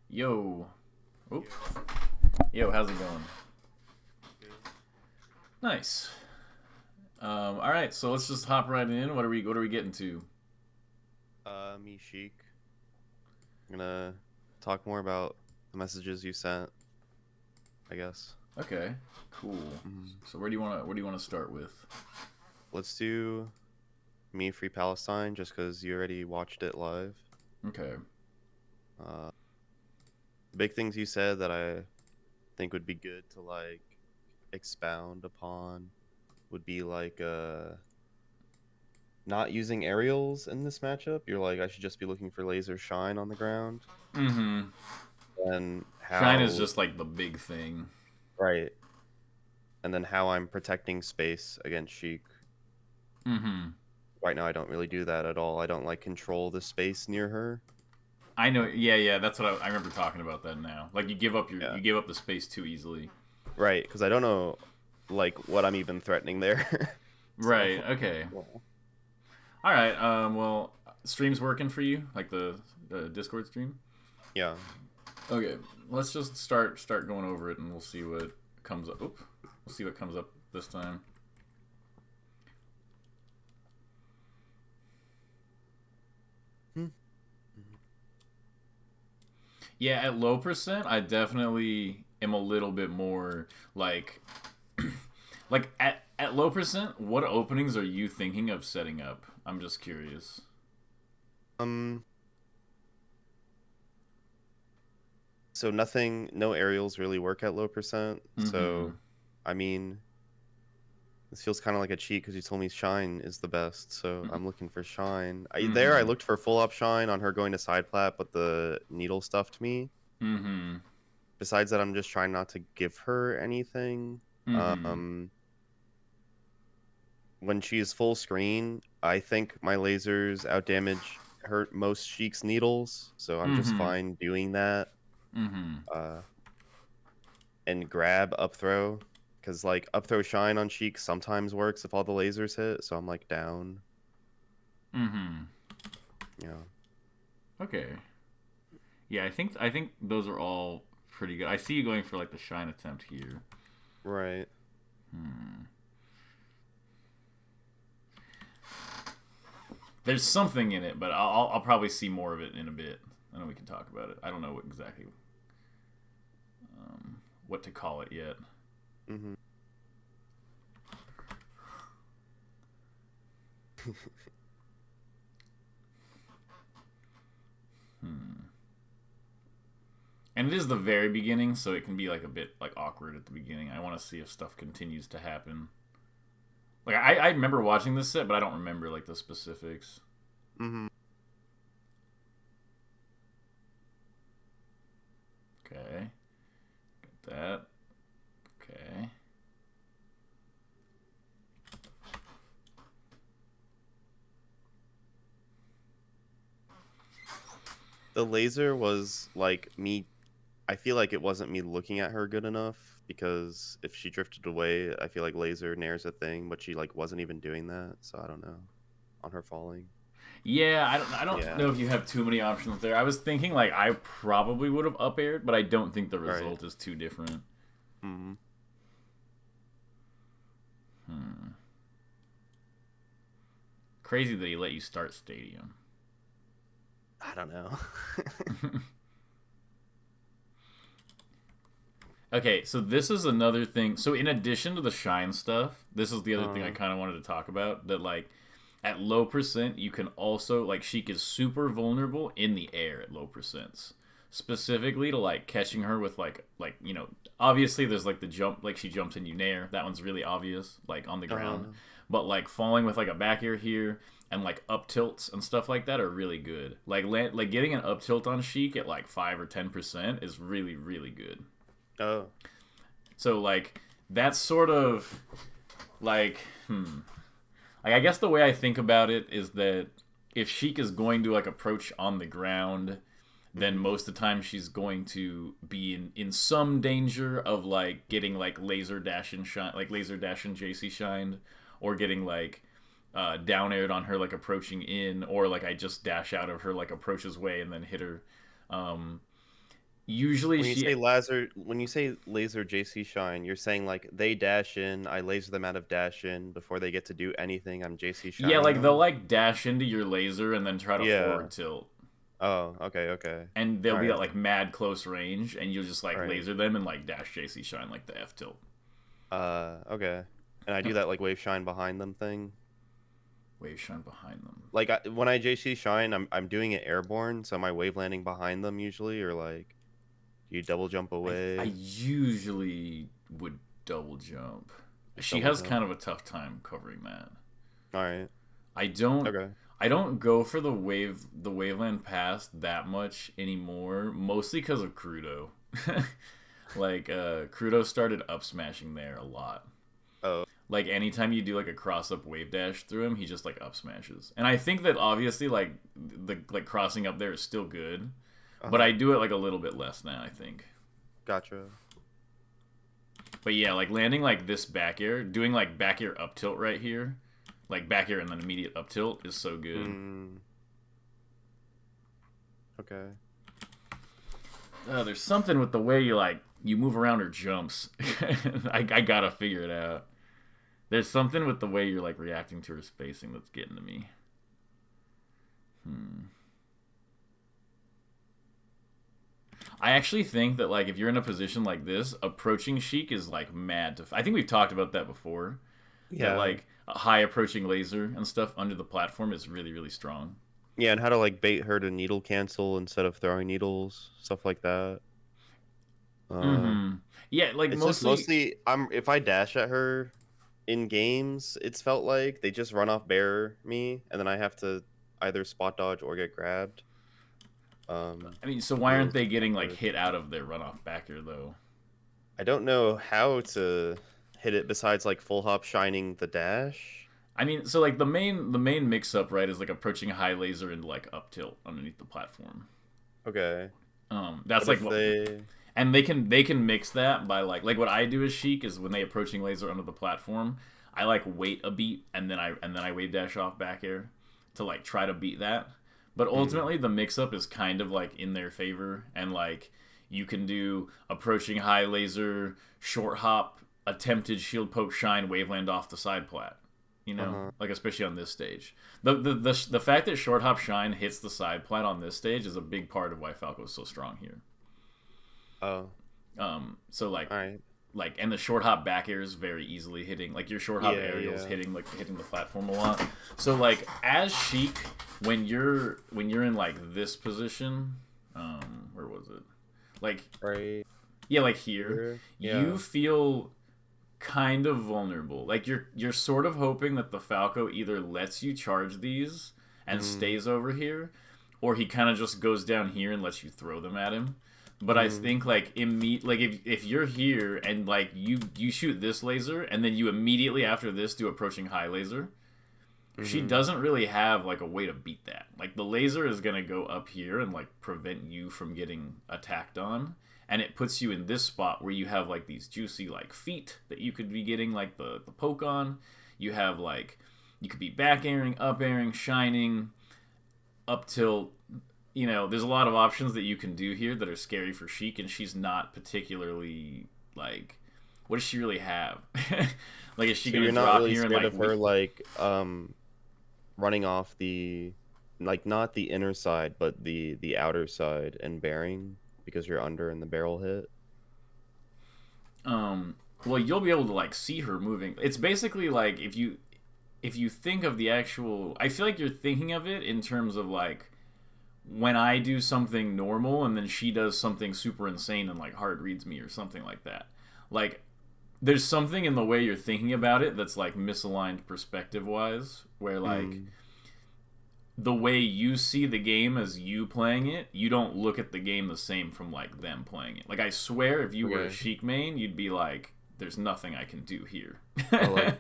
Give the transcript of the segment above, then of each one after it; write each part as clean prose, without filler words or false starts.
Yo. Oop. Yo, how's it going? Nice. All right, so let's just hop right in. What are we getting to? Me, Sheik. I'm gonna talk more about the messages you sent, I guess. Okay. Cool. Mhm. So where do you want to start with? Let's do Me Free Palestine, just because you already watched it live. Okay. Uh, big things you said that I think would be good to expound upon would be not using aerials in this matchup. You're like, I should just be looking for laser shine on the ground, Mm-hmm. and Shine is how just like the big thing. right, and then how I'm protecting space against Sheik. Mm-hmm. Right now, I don't really do that at all. I don't control the space near her. I know. Yeah, yeah. That's what I remember talking about that now. Like Yeah, you give up the space too easily. right. Because I don't know what I'm even threatening there. So, Right. Okay. well, All right. Well, stream's working for you, like the Discord stream. yeah. Okay, let's just start going over it, and we'll see what comes up. Oop, we'll see what comes up this time. Hmm. Yeah, at low percent, I definitely am a little bit more like, like at low percent. What openings are you thinking of setting up? I'm just curious. Um. So nothing, no aerials really work at low percent. Mm-hmm. So, I mean, this feels kind of like a cheat because you told me shine is the best. So I'm looking for shine. I Mm-hmm. looked for full up shine on her going to side plat, but the needle stuffed me. Mm-hmm. Besides that, I'm just trying not to give her anything. Mm-hmm. Um, when she's full screen, I think my lasers outdamage her most Sheik's needles, so I'm just Mm-hmm. fine doing that. Mm-hmm. Uh, and grab up throw, because up throw shine on Sheik sometimes works if all the lasers hit, so I'm down. Mm-hmm. Yeah. Okay. Yeah, I think those are all pretty good. I see you going for like the shine attempt here. Right. Hmm. There's something in it, but I'll probably see more of it in a bit, and then we can talk about it. I don't know what exactly what to call it yet. Hmm. Hmm. And it is the very beginning, so it can be like a bit like awkward at the beginning. I want to see if stuff continues to happen. Like I remember watching this set, but I don't remember like the specifics. Hmm. Okay, got that. Okay. The laser was me. I feel like it wasn't me looking at her good enough because if she drifted away, I feel like laser nair's a thing, but she wasn't even doing that. So I don't know on her falling. Yeah, I don't know Yeah. if you have too many options there. I was thinking like I probably would have up aired, but I don't think the Right. result is too different. Hmm. Hmm. Crazy that he let you start Stadium. I don't know. Okay, so this is another thing. So in addition to the shine stuff, this is the other thing I uh, kind of wanted to talk about. That like at low percent, you can also like Sheik is super vulnerable in the air at low percents. Specifically to like catching her with obviously there's like the jump like she jumps in you nair. That one's really obvious like on the ground. uh, But like falling with like a back air here and like up tilts and stuff like that are really good. Like getting an up tilt on Sheik at like 5 or 10% is really really good. oh, So like that's sort of like like I guess the way I think about it is that if Sheik is going to like approach on the ground, then hmm, most of the time she's going to be in some danger of like getting like laser dash and JC shined, or getting like down aired on her like approaching in, or like I just dash out of her like approaches way and then hit her. Um, Usually she When you say laser JC Shine, you're saying like they dash in, I laser them out of dash in before they get to do anything. I'm JC yeah, shining like they'll them. like dash into your laser and then try to Yeah. forward tilt. Oh, okay, okay. And they'll All be right. at like mad close range and you'll just All like right. laser them and like dash JC Shine like the F tilt. Okay. And I do that like wave shine behind them thing. Wave Shine behind them. Like when I JC shine, I'm doing it airborne, so my wave landing behind them usually, or like you double jump I away. usually would double jump. Just She double has jump. kind of a tough time covering that. All right. I don't Okay. I don't go for the Waveland Pass that much anymore, mostly because of Crudo. Like Crudo started up smashing there a lot. Oh. Like anytime you do like a cross up wave dash through him, he just like up smashes. And I think that obviously like the like crossing up there is still good, but Uh-huh. I do it like a little bit less now, I think. Gotcha. But yeah, like landing like this back air, doing like back air up tilt right here, like back air and then immediate up tilt is so good. Okay. There's something with the way you move around her jumps. I gotta figure it out. There's something with the way you're like reacting to her spacing that's getting to me. I actually think that like if you're in a position like this, approaching Sheik is like mad to. I think we've talked about that before. That Yeah. like a high approaching laser and stuff under the platform is really really strong. Yeah, and how to like bait her to needle cancel instead of throwing needles, stuff like that. Uh, Mm-hmm. Yeah, like it's just mostly. mostly if I dash at her in games, it's felt like they just run off bear me, and then I have to either spot dodge or get grabbed. I mean, so why aren't Feels they getting like hard. hit out of their runoff backer though? I don't know how to hit it besides like full hop shining the dash. I mean, so like the main mix up right is like approaching high laser and like up tilt underneath the platform. Okay. That's What like if what, they? and they can mix that by like what I do as Sheik is when they approaching laser under the platform, I like wait a beat and then I wave dash off back air to like try to beat that. But Mm, ultimately the mix up is kind of like in their favor and like you can do approaching high laser, short hop, attempted shield poke shine, waveland off the side plat. You know, uh-huh. like especially on this stage. The fact that short hop shine hits the side plat on this stage is a big part of why Falco is so strong here. Oh, So all right. and the short hop back air is very easily hitting like your short hop Yeah, aerials yeah. hitting the platform a lot. So like as Sheik, when you're in like this position, where was it? Like Right yeah, like here, here. you Yeah. feel kind of vulnerable. Like you're sort of hoping that the Falco either lets you charge these and Mm, stays over here, or he kind of just goes down here and lets you throw them at him. But I mm, think like like if you're here and like you shoot this laser and then you immediately after this do approaching high laser, she mm-hmm. doesn't really have like a way to beat that. Like the laser is gonna go up here and like prevent you from getting attacked on, and it puts you in this spot where you have like these juicy like feet that you could be getting like the poke on. You have like you could be back airing, up airing, shining, up tilt. You know, there's a lot of options that you can do here that are scary for Sheik, and she's not particularly like. What does she really have? Like, is she So gonna you're not drop really here and scared like of her like running off the like not the inner side but the outer side and bearing because you're under and the barrel hit. well you'll be able to like see her moving. It's basically like if you think of the actual, I feel like you're thinking of it in terms of like when I do something normal and then she does something super insane and like hard reads me or something like that. Like there's something in the way you're thinking about it that's like misaligned perspective wise where like Mm, the way you see the game as you playing it, you don't look at the game the same from like them playing it. Like I swear, if you were a okay. Sheik main, you'd be like, "There's nothing I can do here." Oh, like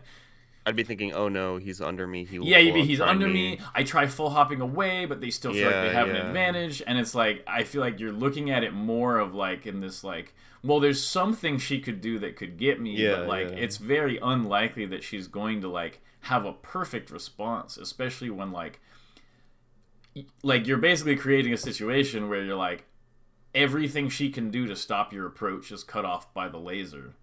I'd be thinking, oh no, he's under me. He will Yeah, full up he's shine under me. me. I try full hopping away, but they still feel like they Yeah, have an yeah, advantage, and it's like I feel like you're looking at it more of like in this like, well, there's something she could do that could get me, but yeah, like yeah. it's very unlikely that she's going to like have a perfect response, especially when like you're basically creating a situation where you're like everything she can do to stop your approach is cut off by the laser.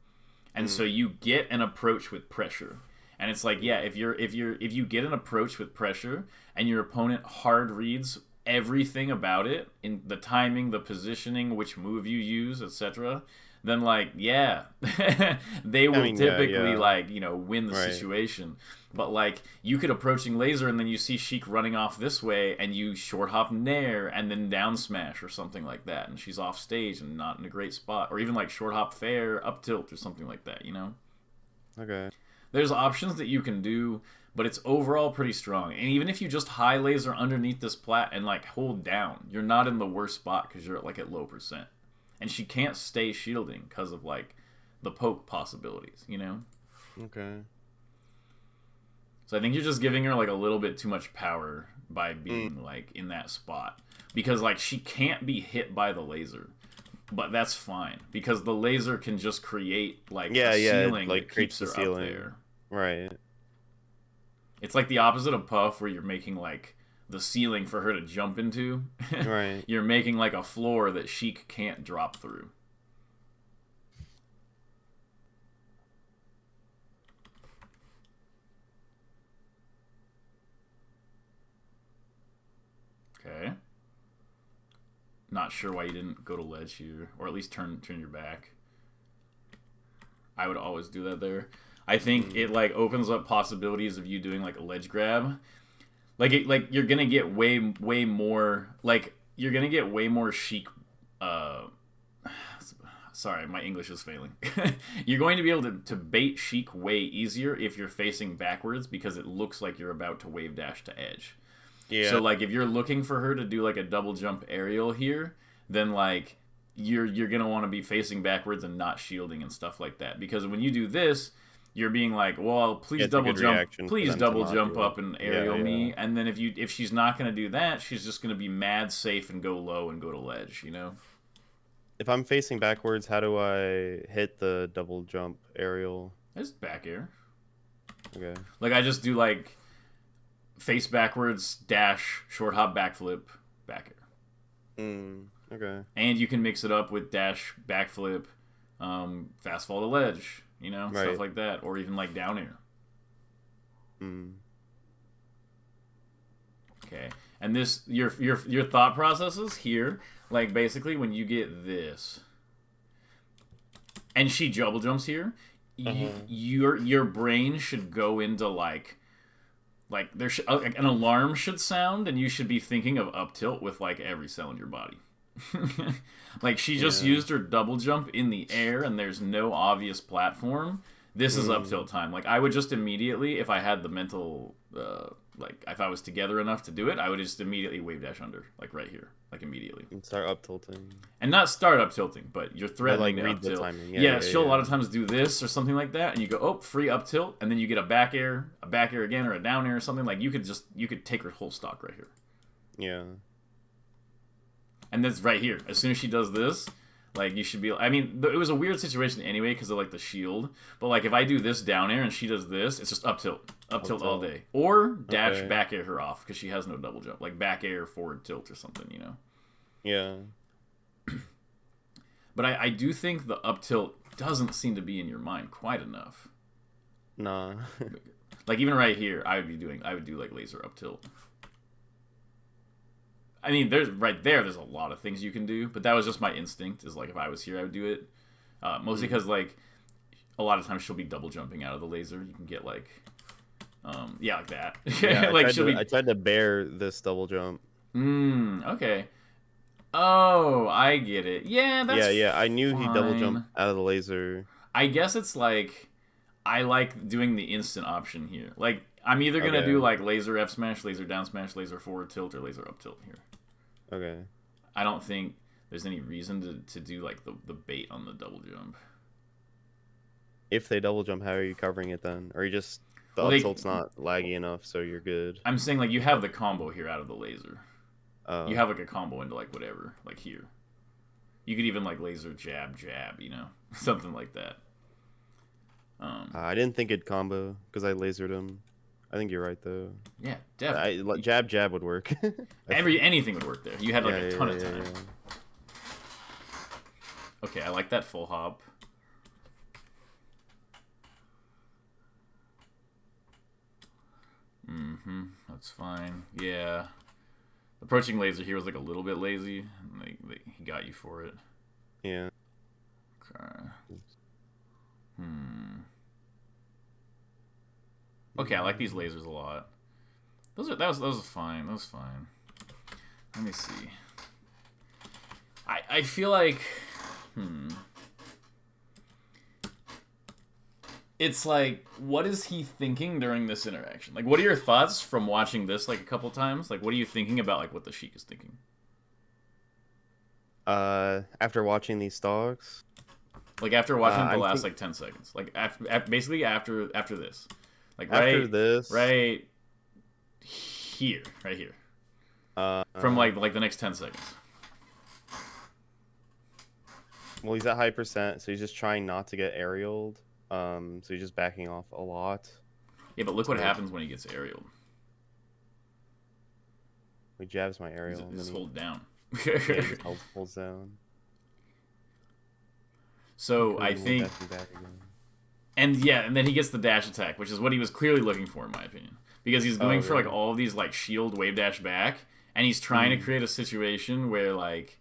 And so you get an approach with pressure. And it's like, yeah, if you get an approach with pressure and your opponent hard reads everything about it, in the timing, the positioning, which move you use, etc., then like, yeah, they will typically like, you know, win the situation. But like, you could approaching laser and then you see Sheik running off this way and you short hop nair and then down smash or something like that, and she's off stage and not in a great spot, or even like short hop fair up tilt or something like that, you know. Okay. There's options that you can do, but it's overall pretty strong. And even if you just high laser underneath this plat and like hold down, you're not in the worst spot because you're like at low percent. And she can't stay shielding because of like the poke possibilities, you know? Okay. So I think you're just giving her like a little bit too much power by being like in that spot. Because like she can't be hit by the laser. But that's fine, because the laser can just create like a ceiling like that keeps her up there. Right. It's like the opposite of Puff, where you're making like the ceiling for her to jump into. Right. You're making like a floor that Sheik can't drop through. Okay. Not sure why you didn't go to ledge here, or at least turn your back. I would always do that there. I think it like opens up possibilities of you doing like a ledge grab. Like you're gonna get way more like you're gonna get way more Sheik. Sorry, my English is failing. You're going to be able to bait Sheik way easier if you're facing backwards, because it looks like you're about to wave dash to edge. Yeah. So like if you're looking for her to do like a double jump aerial here, then like you're gonna want to be facing backwards and not shielding and stuff like that. Because when you do this, you're being like, well, please double jump up and aerial me. And then if she's not gonna do that, she's just gonna be mad safe and go low and go to ledge, you know? If I'm facing backwards, how do I hit the double jump aerial? Just back air. Okay. Like I just do like face backwards, dash, short hop, backflip, back air. Okay. And you can mix it up with dash, backflip, fast fall to ledge, you know, stuff like that, or even like down air. Okay. And this, your thought processes here, like basically when you get this, and she double jumps here, your brain should go into like there an alarm should sound, and you should be thinking of up tilt with like every cell in your body. Like she just used her double jump in the air, and there's no obvious platform. This is up tilt time. Like I would just immediately, if I had the mental, like if I was together enough to do it, I would just immediately wave dash under, like right here, like immediately. And start up tilting. And not start up tilting, but you're threatening like to read up the tilt. timing. She'll a lot of times do this or something like that, and you go, oh, free up tilt, and then you get a back air again, or a down air or something. Like you could take her whole stock right here. Yeah. And that's right here. As soon as she does this, like you should be. I mean, it was a weird situation anyway because of like the shield. But like if I do this down air and she does this, it's just up tilt all day, or dash back air her off because she has no double jump, like back air forward tilt or something, you know. Yeah. But I do think the up tilt doesn't seem to be in your mind quite enough. Nah. Like even right here, I would do like laser up tilt. I mean, there's a lot of things you can do, but that was just my instinct. Is like if I was here, I would do it. Mostly because like a lot of times she'll be double jumping out of the laser. You can get like, like that. Yeah, like I tried to bear this double jump. Okay. Oh, I get it. Yeah, that's I knew fine. He double jumped out of the laser. I guess it's like I like doing the instant option here. Like I'm either gonna do like laser F smash, laser down smash, laser forward tilt, or laser up tilt here. Okay. I don't think there's any reason to do like the bait on the double jump. If they double jump, how are you covering it then? Or you just up tilt's not laggy enough, so you're good. I'm saying like you have the combo here out of the laser. You have like a combo into like whatever, like here. You could even like laser jab, you know, something like that. I didn't think it'd combo because I lasered him. I think you're right though. Yeah, definitely. Jab would work. Anything would work there. You had like a ton of time. Okay, I like that full hop. That's fine. Yeah. Approaching laser here was like a little bit lazy. And he got you for it. Yeah. Okay. Okay, I like these lasers a lot. That was fine. That was fine. Let me see. I feel like it's like, what is he thinking during this interaction? Like, what are your thoughts from watching this like a couple times? Like, what are you thinking about like what the Sheik is thinking? After watching these stocks, Like after watching the I last think like 10 seconds, like basically after this, like after this, right here, right here, from like the next 10 seconds. Well, he's at high percent, so he's just trying not to get aerialed. So he's just backing off a lot. Yeah, but look what happens when he gets aerialed. He jabs my aerial. Just hold down. Yeah, he just holds down. So I think, and then he gets the dash attack, which is what he was clearly looking for, in my opinion, because he's going for like all of these like shield wave dash back, and he's trying to create a situation where like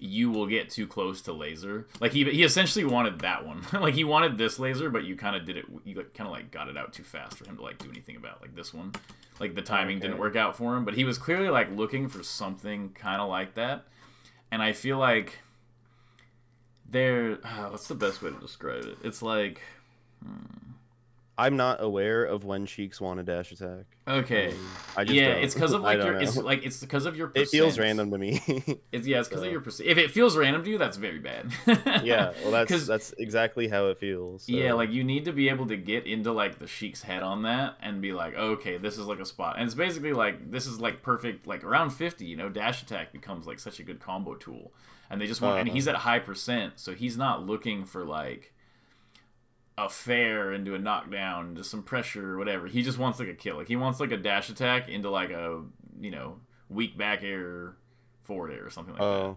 you will get too close to laser. Like he essentially wanted that one. Like he wanted this laser, but you kind of did it. You kind of like got it out too fast for him to like do anything about like this one. Like the timing didn't work out for him, but he was clearly like looking for something kind of like that. And I feel like what's the best way to describe it? It's like I'm not aware of when Sheiks want a dash attack. Okay. I just yeah, don't. it's because of like it's because of your percent. It feels random to me. It's because of your percent. If it feels random to you, that's very bad. Yeah, well that's exactly how it feels. So. Yeah, like you need to be able to get into like the Sheik's head on that and be like, okay, this is like a spot. And it's basically like this is like perfect, like around 50, dash attack becomes like such a good combo tool. And they just want and he's at high percent, so he's not looking for like a fair into a knockdown, just some pressure or whatever. He just wants like a kill. Like he wants like a dash attack into like a weak back air, forward air or something like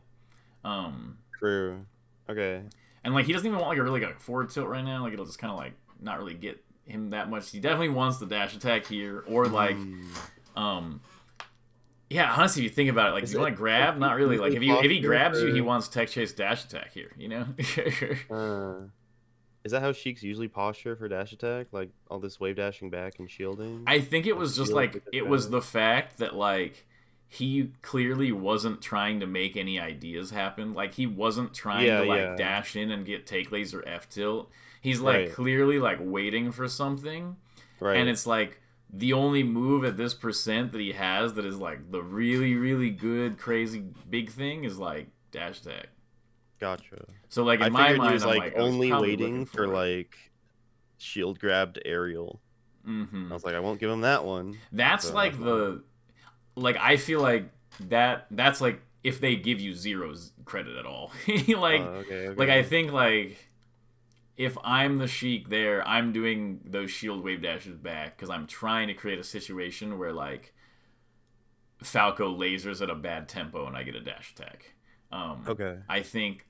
that. True. Okay. And like he doesn't even want like a really like forward tilt right now. Like it'll just kind of like not really get him that much. He definitely wants the dash attack here or like yeah, honestly, if you think about it, like, do you want to grab? Not really. Like, if he grabs you, he wants tech chase dash attack here. Is that how Sheiks usually posture for dash attack? Like all this wave dashing back and shielding? I think it was just like it was the fact that like he clearly wasn't trying to make any ideas happen. Like he wasn't trying to like dash in and get take laser F tilt. He's like clearly like waiting for something. Right. And it's like the only move at this percent that he has that is like the really, really good, crazy big thing is like dash attack. Gotcha. So like in my mind, he was I'm like only waiting for like shield grabbed aerial. I was like, I won't give him that one. That's so, like I feel like that's like if they give you zeros credit at all. Like I think like if I'm the Sheik there, I'm doing those shield wave dashes back because I'm trying to create a situation where like Falco lasers at a bad tempo and I get a dash attack. I think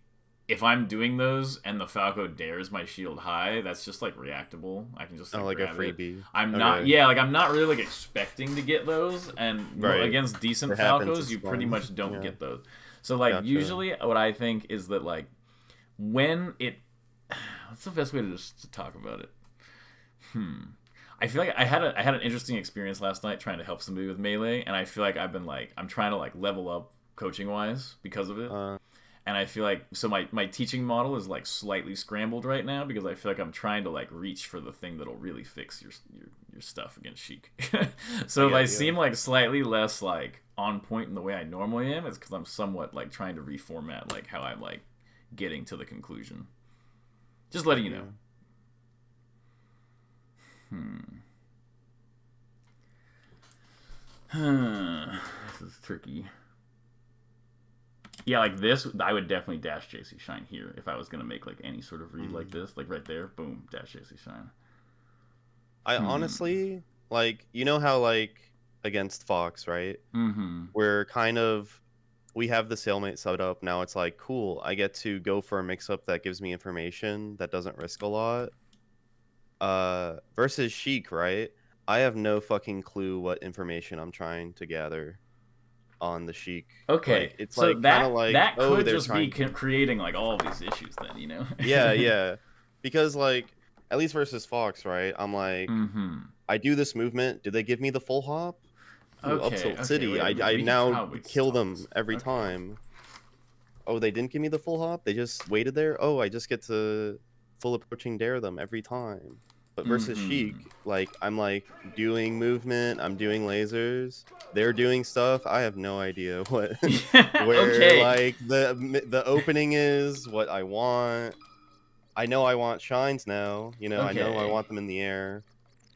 if I'm doing those and the Falco dares my shield high, that's just like reactable. I can just like a freebie. I'm not I'm not really like expecting to get those, and against decent Falcos, you pretty much don't get those. So like usually what I think is that like when it what's the best way to talk about it? I feel like I had an interesting experience last night trying to help somebody with melee, and I feel like I'm trying to like level up coaching wise because of it. And I feel like so my teaching model is like slightly scrambled right now because I feel like I'm trying to like reach for the thing that'll really fix your stuff against Sheik. So if I seem like slightly less like on point in the way I normally am, it's because I'm somewhat like trying to reformat like how I'm like getting to the conclusion. Just letting you know. This is tricky. Yeah, like this, I would definitely dash JC Shine here if I was going to make like any sort of read like this. Like right there, boom, dash JC Shine. I honestly, like, how like against Fox, right? We're kind of we have the stalemate set up. Now it's like, cool, I get to go for a mix-up that gives me information that doesn't risk a lot. Versus Sheik, right? I have no fucking clue what information I'm trying to gather on the Sheik. Okay, Like, it's so like kind of that like, that oh, could they're just be trying. creating like all these issues then, you know? Yeah, yeah. Because like, at least versus Fox, right? I'm like, Mm-hmm. I do this movement. Do they give me the full hop? Ooh, up Okay, tilt okay, city. wait a minute. I We could now probably kill solve them this. every Okay. time. Oh, they didn't give me the full hop. They just waited there. Oh, I just get to full approaching dare them every time. But versus Mm-hmm. Sheik, like I'm like doing movement, I'm doing lasers, they're doing stuff. I have no idea what where Okay. like the opening is, what I want. I know I want shines now. You know, I know I Okay. want them in the air.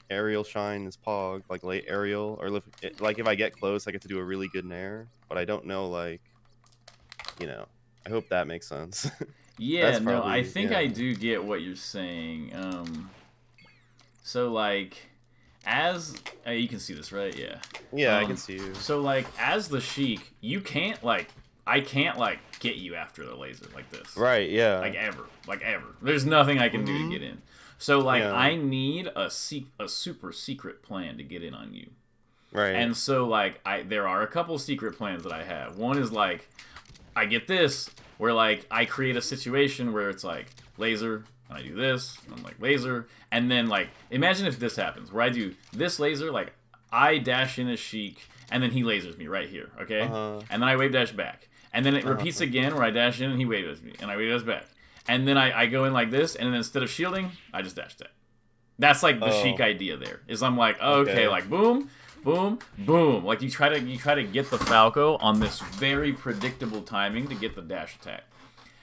Aerial shine is pog, like late aerial, or like if I get close, I get to do a really good nair. But I don't know, like, you know. I hope that makes sense. Yeah, That's no, I probably, think yeah. I do get what you're saying. So like, as you can see this, right? Yeah. Yeah, I can see you. So like, as the Sheik, you can't like, I can't like get you after the laser like this, Right, yeah. like ever. There's nothing I can do to Mm-hmm. get in. So like, Yeah. I need a super secret plan to get in on you. Right. And so like, there are a couple secret plans that I have. One is like, I get this where like I create a situation where it's like laser and I do this and I'm like laser and then like imagine if this happens where I do this laser like I dash in a Sheik and then he lasers me right here, okay, Uh-huh. and then I wave dash back and then it repeats Uh-huh. again where I dash in and he wave dashes me and I wave dash back and then I go in like this and then instead of shielding I just dash that. That's like the Sheik Oh, idea. There is I'm like okay, okay. like boom, boom, boom. Like you try to get the Falco on this very predictable timing to get the dash attack.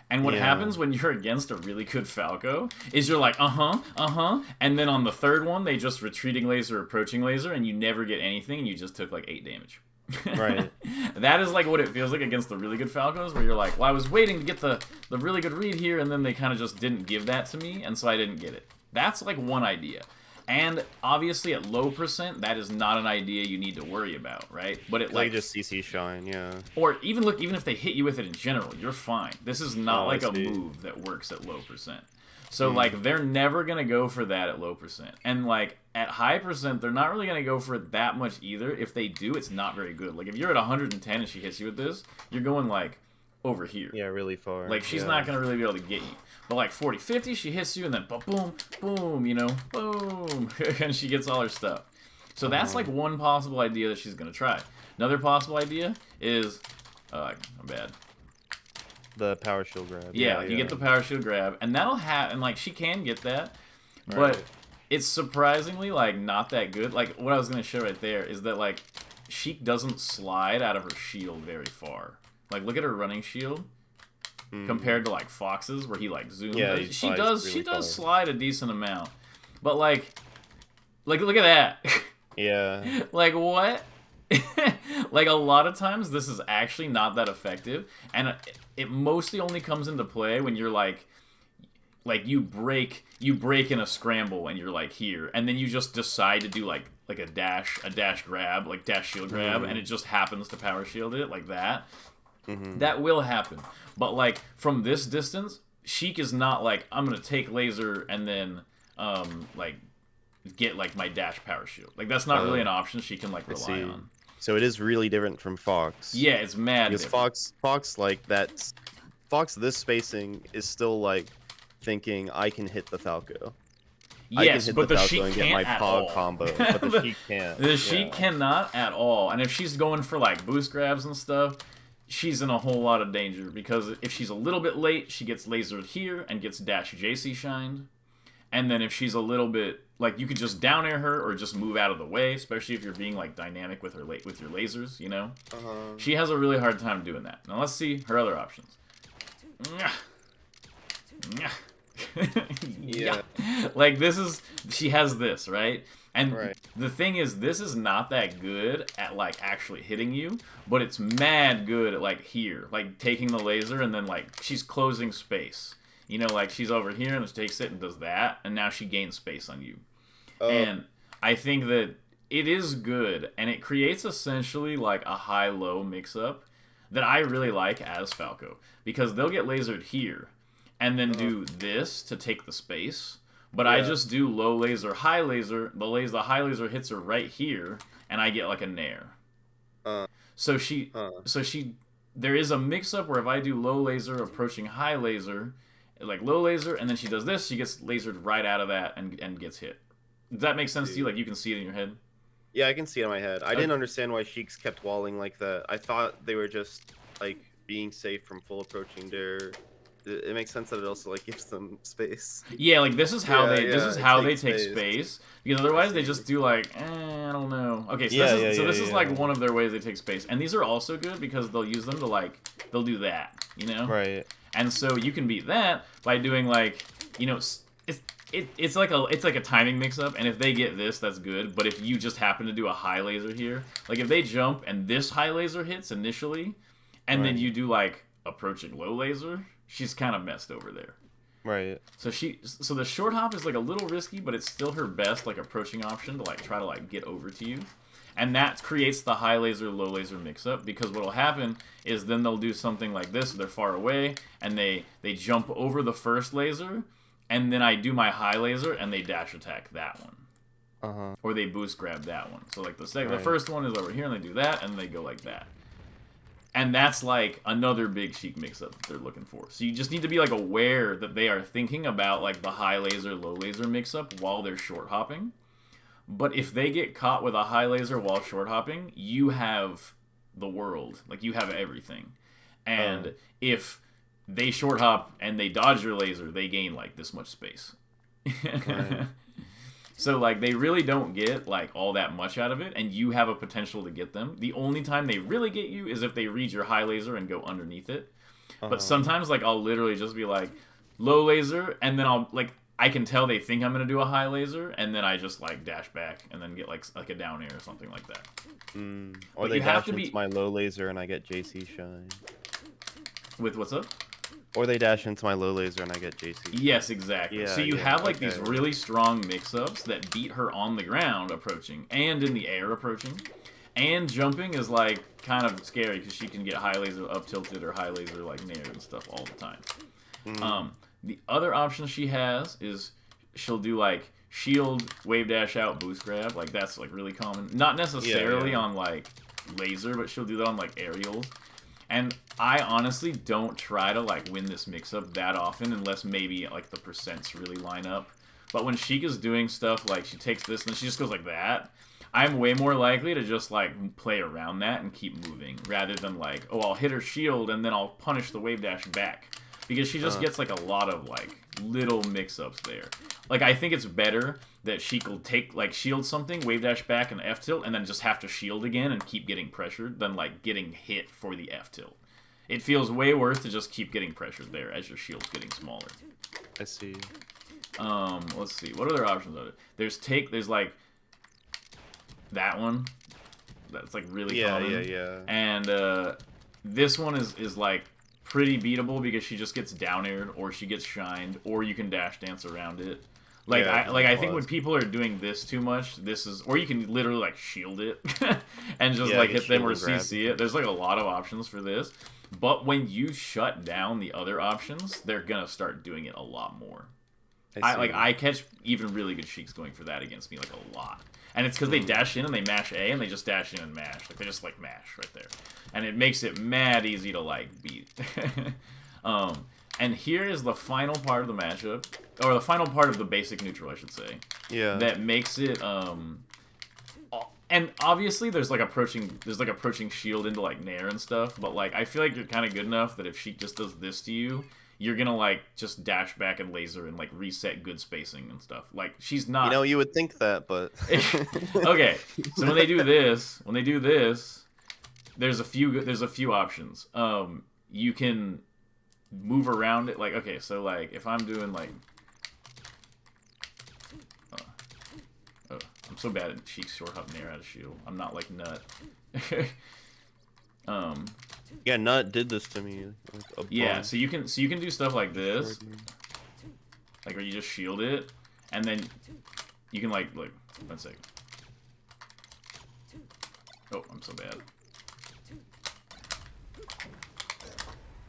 And what Yeah. happens when you're against a really good Falco is you're like and then on the third one they just retreating laser, approaching laser, and you never get anything, and you just took like 8 damage. Right. That is like what it feels like against the really good Falcons, where you're like, well, I was waiting to get the really good read here, and then they kind of just didn't give that to me, and so I didn't get it. That's like one idea. And obviously at low percent, that is not an idea you need to worry about, right? But it Like like, just CC shine, yeah. or even look, even if they hit you with it in general, you're fine. This is not Oh, I like a see. move that works at low percent. So Mm. like they're never gonna go for that at low percent, and like at high percent, they're not really gonna go for it that much either. If they do, it's not very good. Like if you're at 110 and she hits you with this, you're going like over here. Yeah, really far. Like she's Yeah. not gonna really be able to get you. But like 40, 50, she hits you and then boom, boom, you know, boom, and she gets all her stuff. So that's Uh-huh. like one possible idea that she's gonna try. Another possible idea is, I'm bad. The power shield grab. Yeah, Yeah, you get the power shield grab, and that'll have, and like she can get that, but Right. it's surprisingly like not that good. Like what I was gonna show right there is that like Sheik doesn't slide out of her shield very far. Like look at her running shield Mm. compared to like Fox's where he like zooms. Yeah, he She slides does really far. slide a decent amount, but like look at that. Yeah. Like what? Like a lot of times this is actually not that effective, and it mostly only comes into play when you're like you break in a scramble and you're like here, and then you just decide to do like a dash grab, like dash shield grab, and it just happens to power shield it like that. Mm-hmm. That will happen, but like from this distance, Sheik is not like I'm gonna take laser and then like get like my dash power shield. Like that's not really an option she can like I rely see. on. So it is really different from Fox. Yeah, it's mad Because different. Fox like that. Fox, this spacing is still like thinking I can hit the Falco. I can Yes, hit but the the Falco Sheik and get my can't at Pog all. combo, but the Sheik can't. The Sheik Yeah. cannot at all. And if she's going for like boost grabs and stuff, she's in a whole lot of danger because if she's a little bit late, she gets lasered here and gets dash JC shined. And then if she's a little bit like you could just down air her or just move out of the way, especially if you're being like dynamic with with your lasers, you know. Uh-huh. She has a really hard time doing that. Now let's see her other options. Yeah. Like this is she has this, right? And Right. the thing is this is not that good at like actually hitting you, but it's mad good at like here, like taking the laser and then like she's closing space. You know, like she's over here and she takes it and does that, and now she gains space on you. And I think that it is good, and it creates essentially like a high-low mix-up that I really like as Falco, because they'll get lasered here and then do this to take the space. But I just do low laser, high laser. The high laser hits her right here, and I get like a nair. So there is a mix-up where if I do low laser approaching high laser, like low laser, and then she does this, she gets lasered right out of that and gets hit. Does that make sense to you? Like, you can see it in your head? Yeah, I can see it in my head. I didn't understand why Sheiks kept walling like that. I thought they were just, like, being safe from full approaching there. It makes sense that it also, like, gives them space. Yeah, like, this is how they take space. Space. Because otherwise they just do, like, I don't know. Okay, so this is like, one of their ways they take space. And these are also good because they'll use them to, like, they'll do that, you know? Right. And so you can beat that by doing, like, you know, it's like a timing mix-up, and if they get this, that's good. But if you just happen to do a high laser here, like, if they jump and this high laser hits initially, and then you do, like, approaching low laser, she's kind of messed over there. Right. So the short hop is, like, a little risky, but it's still her best, like, approaching option to, like, try to, like, get over to you. And that creates the high laser, low laser mix-up, because what'll happen is then they'll do something like this, they're far away, and they jump over the first laser, and then I do my high laser, and they dash attack that one. Or they boost grab that one. So, like, the first one is over here, and they do that, and they go like that. And that's, like, another big Sheik mix-up that they're looking for. So you just need to be, like, aware that they are thinking about, like, the high laser, low laser mix-up while they're short hopping. But if they get caught with a high laser while short hopping, you have the world. Like, you have everything. And if they short hop and they dodge your laser, they gain, like, this much space. So, like, they really don't get, like, all that much out of it, and you have a potential to get them. The only time they really get you is if they read your high laser and go underneath it. But sometimes, like, I'll literally just be like, low laser, and then I'll, like, I can tell they think I'm going to do a high laser, and then I just, like, dash back and then get, like a down air or something like that. Or they dash into my low laser and I get JC shine. With what's up? Or they dash into my low laser and I get JC. Yes, exactly. Yeah, so you have, like, these really strong mix-ups that beat her on the ground approaching, and in the air approaching. And jumping is, like, kind of scary, because she can get high laser up tilted or high laser, like, nair and stuff all the time. The other option she has is she'll do, like, shield, wave dash out, boost grab. Like, that's, like, really common. Not necessarily on, like, laser, but she'll do that on, like, aerials. And I honestly don't try to, like, win this mix-up that often unless maybe, like, the percents really line up. But when Sheik is doing stuff, like, she takes this and then she just goes like that, I'm way more likely to just, like, play around that and keep moving, rather than, like, oh, I'll hit her shield and then I'll punish the wave dash back. Because she just gets, like, a lot of, like, little mix-ups there. Like, I think it's better that Sheik will take, like, shield something, wave dash back and F-tilt, and then just have to shield again and keep getting pressured than, like, getting hit for the F-tilt. It feels way worse to just keep getting pressured there as your shield's getting smaller. I see. Let's see. What other options are there? There's, like, that one. That's, like, really common. Yeah. And, this one is, like, pretty beatable because she just gets down aired or she gets shined or you can dash dance around it. Like, I think when people are doing this too much, or you can literally, like, shield it and just, like, hit them or CC it. There's, like, a lot of options for this. But when you shut down the other options, they're gonna start doing it a lot more. I catch even really good Sheiks going for that against me, like, a lot. And it's because they dash in and they mash A and they just dash in and mash. Like, they just, like, mash right there. And it makes it mad easy to, like, beat. And here is the final part of the matchup, or the final part of the basic neutral, I should say. Yeah. That makes it, and obviously there's approaching shield into, like, nair and stuff, but, like, I feel like you're kind of good enough that if she just does this to you, you're gonna, like, just dash back and laser and, like, reset good spacing and stuff. Like, she's not... You know, you would think that, but... Okay, so when they do this, there's a few options. You can move around it, like, okay, so, like, if I'm doing, like... I'm so bad at Sheik's short hop nair out of shield. I'm not like Nut. Yeah, Nut did this to me. Like, yeah, so you can do stuff like this, like where you just shield it, and then you can like 1 second. Oh, I'm so bad.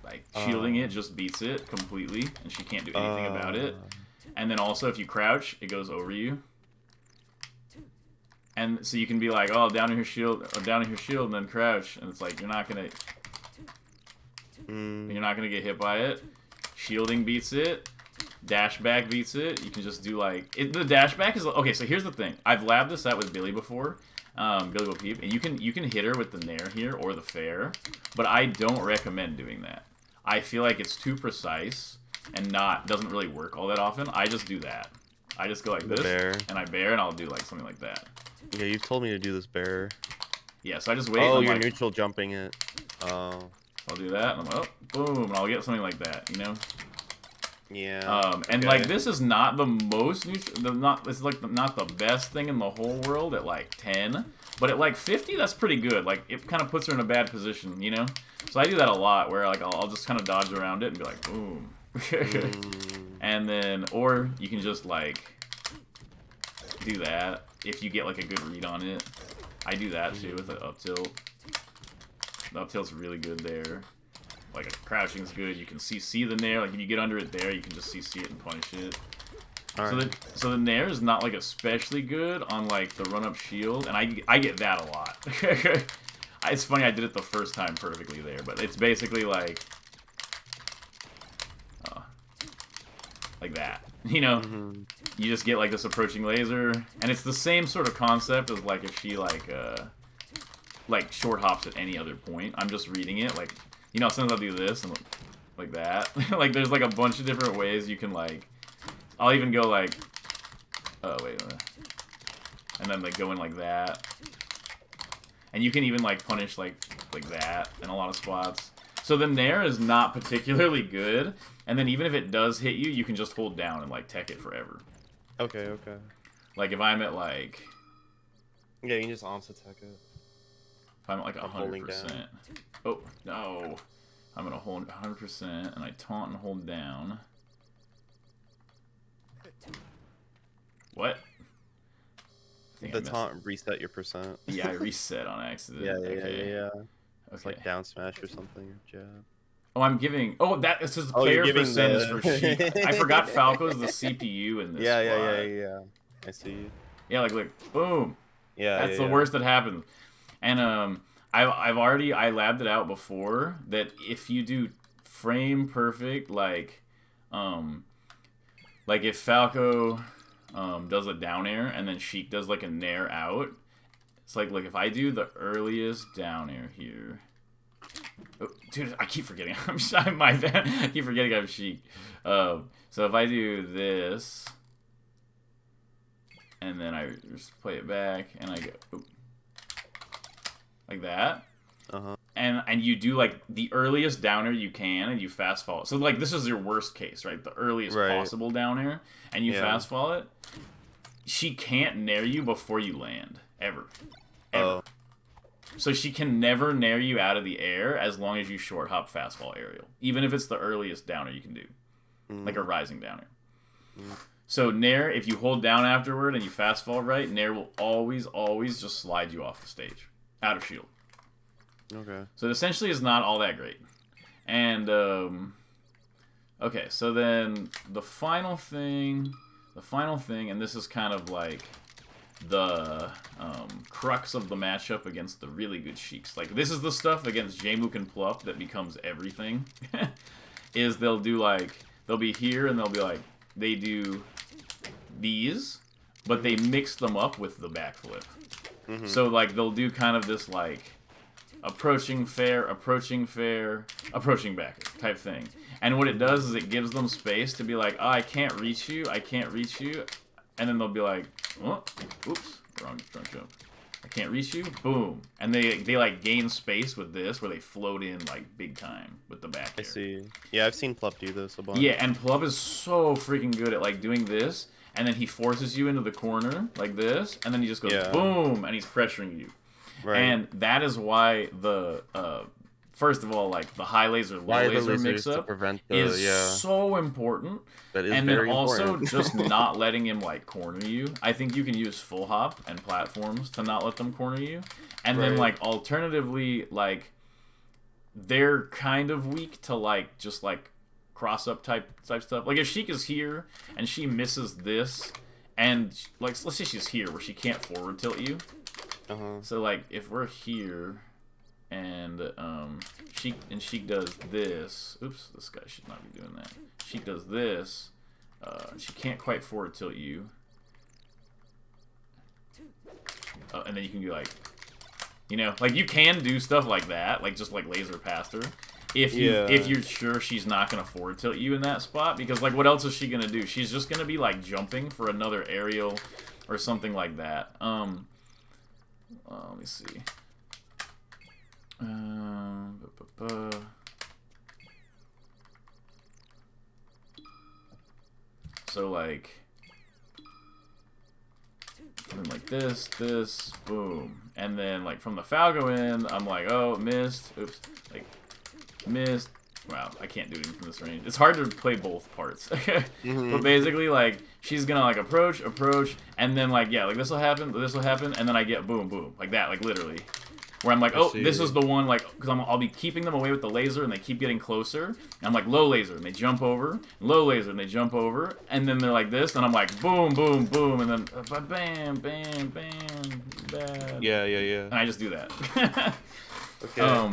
Like, shielding it just beats it completely, and she can't do anything about it. And then also, if you crouch, it goes over you. And so you can be like, oh, down in her shield, and then crouch, and it's like you're not gonna get hit by it. Shielding beats it. Dash back beats it. You can just do like the dash back is okay. So here's the thing. I've labbed this out with Billy before, Billy Bo Peep, and you can hit her with the Nair here or the Fair, but I don't recommend doing that. I feel like it's too precise and doesn't really work all that often. I just do that. I just go like this, and I bear, and I'll do like something like that. Yeah, you've told me to do this bear. Yeah, so I just wait. Oh, and you're like, neutral jumping it. Oh. I'll do that, and I'm like, oh, boom, and I'll get something like that, you know? Yeah. And like this is not the most this is like not the best thing in the whole world at like 10, but at like 50 that's pretty good. Like it kind of puts her in a bad position, you know. So I do that a lot where like I'll just kind of dodge around it and be like boom, and then or you can just like do that if you get like a good read on it. I do that too with an up tilt. The up tilt's really good there. Like, crouching's good. You can see the Nair. Like, if you get under it there, you can just see it and punish it. So the Nair is not, like, especially good on, like, the run-up shield. And I get that a lot. It's funny, I did it the first time perfectly there. But it's basically, like that. You know? You just get, like, this approaching laser. And it's the same sort of concept as, like, if she, like, short hops at any other point. I'm just reading it, like... You know, sometimes I'll do this and like that. Like, there's like a bunch of different ways you can like. I'll even go like. Oh wait. And then like go in like that. And you can even like punish like that in a lot of spots. So the Nair is not particularly good. And then even if it does hit you, you can just hold down and like tech it forever. Okay. Okay. Like if I'm at like. Yeah, you can just onto tech it. If I'm at like 100%. Oh, no. I'm going to hold 100%, and I taunt and hold down. What? The taunt reset your percent. Yeah, I reset on accident. Yeah. It's Okay. like down smash or something, or jab. Oh, I'm giving... Oh, this is the player percentage for Sheik. I forgot Falco's the CPU in this Yeah. I see. Yeah, like, boom. Yeah, That's the worst that happens. And, I labbed it out before that if you do frame perfect, like if Falco does a down air and then Sheik does like a nair out, it's like if I do the earliest down air here. Oh, dude, I keep forgetting. I'm my bad. I keep forgetting I'm Sheik. So if I do this, and then I just play it back, and I go like that. And you do like the earliest downer you can, and you fast fall. So like this is your worst case, right? The earliest possible downer, and you fast fall it. She can't nair you before you land ever. So she can never nair you out of the air as long as you short hop fast fall aerial, even if it's the earliest downer you can do, like a rising downer. So nair, if you hold down afterward and you fast fall right, nair will always just slide you off the stage, out of shield. Okay. So it essentially is not all that great. And, okay, so then the final thing, and this is kind of like the crux of the matchup against the really good Sheiks. Like, this is the stuff against Jmook and Plup that becomes everything. Is they'll be here and they'll be like, they do these, but they mix them up with the backflip. So, like, they'll do kind of this, like, approaching fair, approaching back type thing. And what it does is it gives them space to be like, oh, I can't reach you. And then they'll be like, oh, oops, wrong jump. I can't reach you. Boom. And they like gain space with this where they float in like big time with the back air. I see. Yeah, I've seen Plup do this a bunch. Yeah, and Plup is so freaking good at like doing this, and then he forces you into the corner like this, and then he just goes boom, and he's pressuring you. Right. And that is why the first of all, like the high laser, low laser mix up is so important. That is and very then also important. just not letting him like corner you. I think you can use full hop and platforms to not let them corner you. And then like alternatively, like they're kind of weak to like just like cross up type stuff. Like if Sheik is here and she misses this, and like let's say she's here where she can't forward tilt you. So like if we're here and Sheik does this. Oops, this guy should not be doing that. Sheik does this. She can't quite forward tilt you. And then you can be like, you know, like you can do stuff like that, like just like laser past her. If you're sure she's not gonna forward tilt you in that spot, because like what else is she gonna do? She's just gonna be like jumping for another aerial or something like that. Let me see. So like something like this, boom, and then like from the Falco end, I'm like, oh, missed, oops, like missed. Wow, I can't do it from this range. It's hard to play both parts. But basically, like she's gonna like approach, and then like yeah, like this will happen, and then I get boom, boom, like that, like literally. Where I'm like, oh, this is the one, like, because I'll be keeping them away with the laser, and they keep getting closer. And I'm like, low laser, and they jump over. Low laser, and they jump over. And then they're like this, and I'm like, boom, boom, boom, and then bam, bam, bam, bam. Yeah. And I just do that. Okay.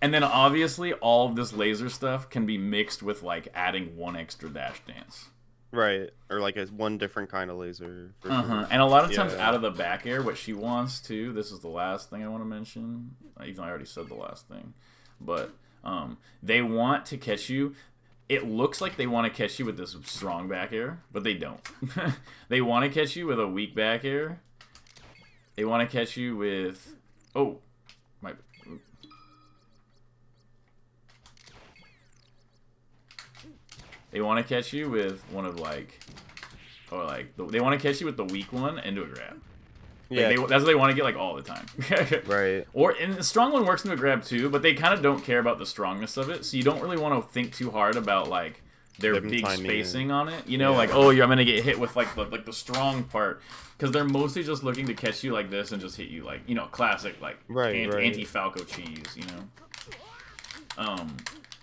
And then obviously all of this laser stuff can be mixed with like adding one extra dash dance. Right, or like one different kind of laser. For sure. And a lot of times out of the back air, what she wants to, this is the last thing I want to mention, even though I already said the last thing, but they want to catch you. It looks like they want to catch you with this strong back air, but they don't. They want to catch you with a weak back air. They want to catch you with, they want to catch you with one of like, or like they want to catch you with the weak one and do a grab. Like that's what they want to get like all the time. Right. And the strong one works into a grab too, but they kind of don't care about the strongness of it, so you don't really want to think too hard about like their big spacing on it. You know, like I'm gonna get hit with like the strong part, because they're mostly just looking to catch you like this and just hit you like, you know, classic like anti Falco cheese. You know.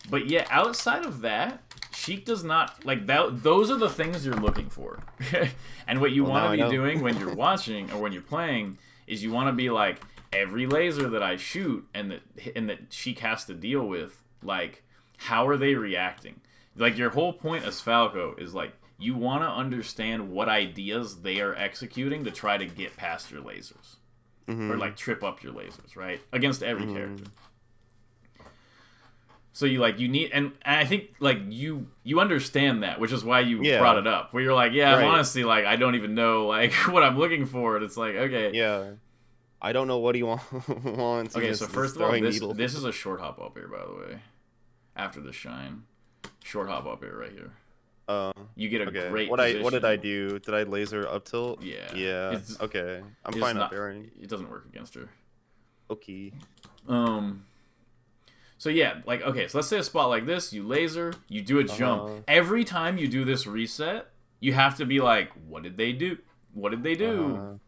But yeah, outside of that, Sheik does not like that. Those are the things you're looking for, and what you want to be doing when you're watching or when you're playing is you want to be like, every laser that I shoot and that Sheik has to deal with, like, how are they reacting? Like, your whole point as Falco is like you want to understand what ideas they are executing to try to get past your lasers, or like trip up your lasers, right? Against every character. So you need, and I think like you understand that, which is why you brought it up. Where you're like, I'm honestly like, I don't even know like what I'm looking for, and it's like, okay, I don't know what he wants. Okay, so first of all, this is a short hop up here, by the way. After the shine, short hop up here right here. You get a great. What did I do? Did I laser up tilt? Yeah. Okay, I'm fine up airing. It doesn't work against her. Okay. So yeah, like, okay, so let's say a spot like this, you laser, you do a jump. Every time you do this reset, you have to be like, what did they do? What did they do?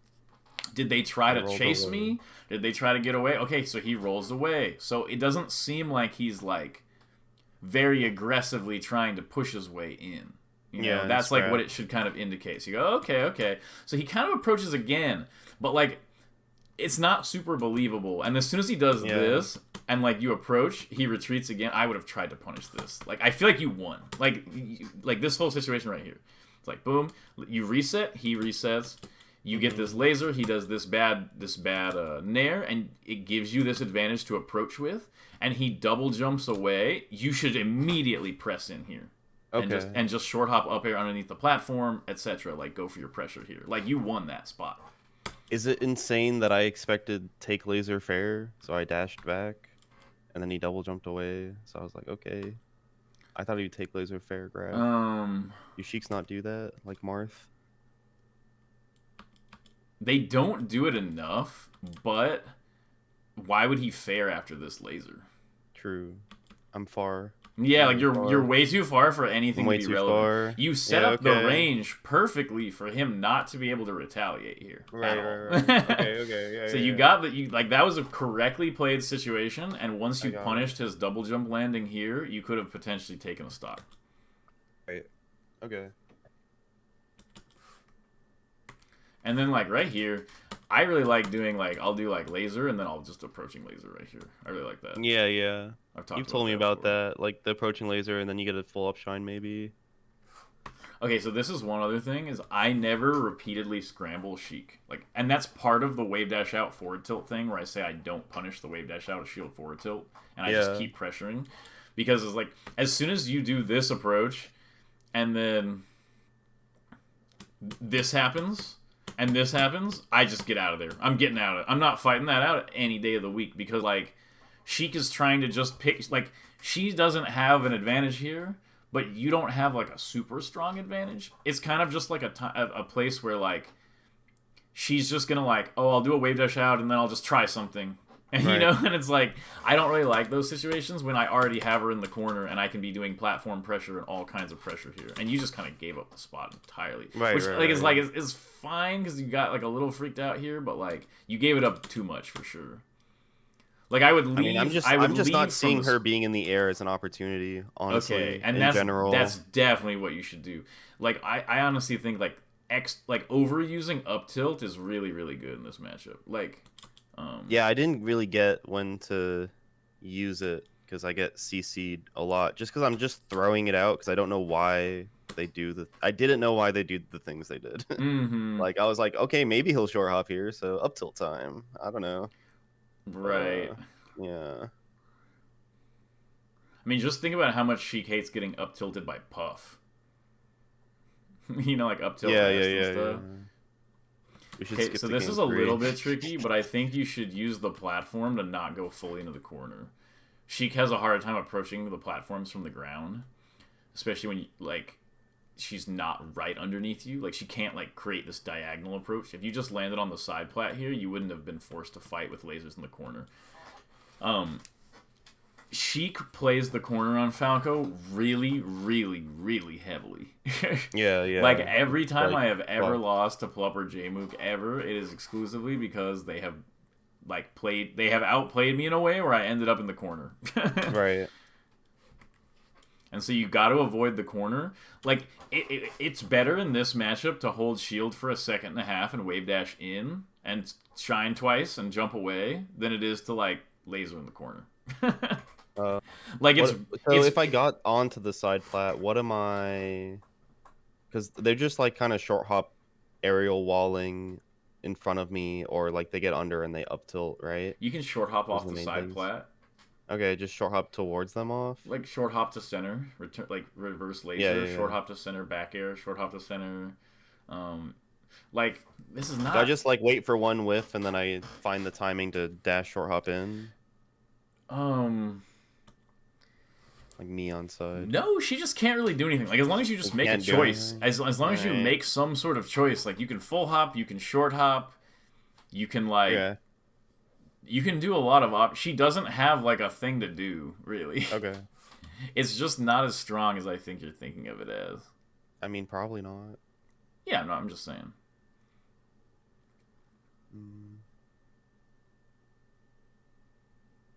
Did they try to chase me? Did they try to get away? Okay, so he rolls away. So it doesn't seem like he's like very aggressively trying to push his way in. You know, that's like what it should kind of indicate. So you go, okay. So he kind of approaches again, but like, it's not super believable. And as soon as he does this, and like you approach, he retreats again. I would have tried to punish this. Like, I feel like you won. Like this whole situation right here. It's like, boom, you reset, he resets. You get this laser, he does this bad nair, and it gives you this advantage to approach with. And he double jumps away. You should immediately press in here. Okay. And just short hop up here underneath the platform, etc. Like, go for your pressure here. Like, you won that spot. Is it insane that I expected take laser fair, so I dashed back, and then he double jumped away? So I was like, okay. I thought he'd take laser fair grab. Do Sheiks not do that like Marth? They don't do it enough, but why would he fair after this laser? True. I'm far. Yeah, I'm like really you're far. way too far for I'm anything to way be too relevant. far. You set Yeah, up the okay. range perfectly for him not to be able to retaliate here at Right, all. right, right. Okay, okay, yeah, So yeah, you yeah. got that. You like that was a correctly played situation, and once I you got it. punished his double jump landing here, you could have potentially taken a stock. Right. Okay. And then like right here, I really like doing like I'll do like laser, and then I'll just approaching laser right here. I really like that. Yeah, yeah. I've talked You've about told me that about before. that, like the approaching laser, and then you get a full up shine, maybe. Okay, so this is one other thing is I never repeatedly scramble Sheik. Like and that's part of the wave dash out forward tilt thing where I say I don't punish the wave dash out of shield forward tilt and I just Yeah. keep pressuring because it's like as soon as you do this approach and then this happens and this happens, I just get out of there. I'm getting out of it. I'm not fighting that out any day of the week because like Sheik is trying to just pick like she doesn't have an advantage here, but you don't have like a super strong advantage. It's kind of just like a place where like she's just gonna like, oh, I'll do a wave dash out and then I'll just try something. And you Right. know, and it's like I don't really like those situations when I already have her in the corner and I can be doing platform pressure and all kinds of pressure here. And you just kind of gave up the spot entirely, Right, which right, like is right. like is fine because you got like a little freaked out here, but like you gave it up too much for sure. Like I would leave. I mean, I would I'm just leave not from seeing the her being in the air as an opportunity, Okay, honestly, and in that's general. definitely what you should do. Like I honestly think like overusing up tilt is really really good in this matchup. Like Yeah, I didn't really get when to use it because I get CC'd a lot. Just because I'm just throwing it out because I don't know why they do the. I didn't know why they do the things they did. mm-hmm, Like I was like, okay, maybe he'll short hop here, so up tilt time. I don't know. right. Yeah. I mean, just think about how much Sheik hates getting up tilted by Puff. You know, like up tilt Yeah, yeah, nest and yeah, yeah. stuff. We should Okay, skip so to this game is a little 3. bit tricky, but I think you should use the platform to not go fully into the corner. Sheik has a hard time approaching the platforms from the ground, especially when you, like she's not right underneath you. Like she can't like create this diagonal approach. If you just landed on the side plat here, you wouldn't have been forced to fight with lasers in the corner. Sheik plays the corner on Falco really, really, really heavily. Yeah, yeah. Like every time Like, I have ever well, lost to Plup or Jmook ever, it is exclusively because they have outplayed me in a way where I ended up in the corner. right. And so you got to avoid the corner. Like it's better in this matchup to hold shield for a second and a half and wave dash in and shine twice and jump away than it is to like laser in the corner. Uh, Like so if I got onto the side plat, what am I? Because they're just like kind of short hop aerial walling in front of me, or like they get under and they up tilt, right? you can short hop Those off are the the main side things. plat, Okay, just short hop towards them off. like short hop to center, return like reverse Yeah, laser, yeah, short yeah. hop to center, back air, short hop to center. Um, like this is So I not. just like wait for one whiff and then I find the timing to dash short hop in, Um, like me on side. no, she just can't really do anything. Like as long as you just You make a can't do choice, anything. as long as you Alright. make some sort of choice, like you can full hop, you can short hop, you can like Okay. you can do a lot of She doesn't have like a thing to do really. Okay. It's just not as strong as I think you're thinking of it as. I mean, probably not. Yeah, no, I'm just saying. Mm.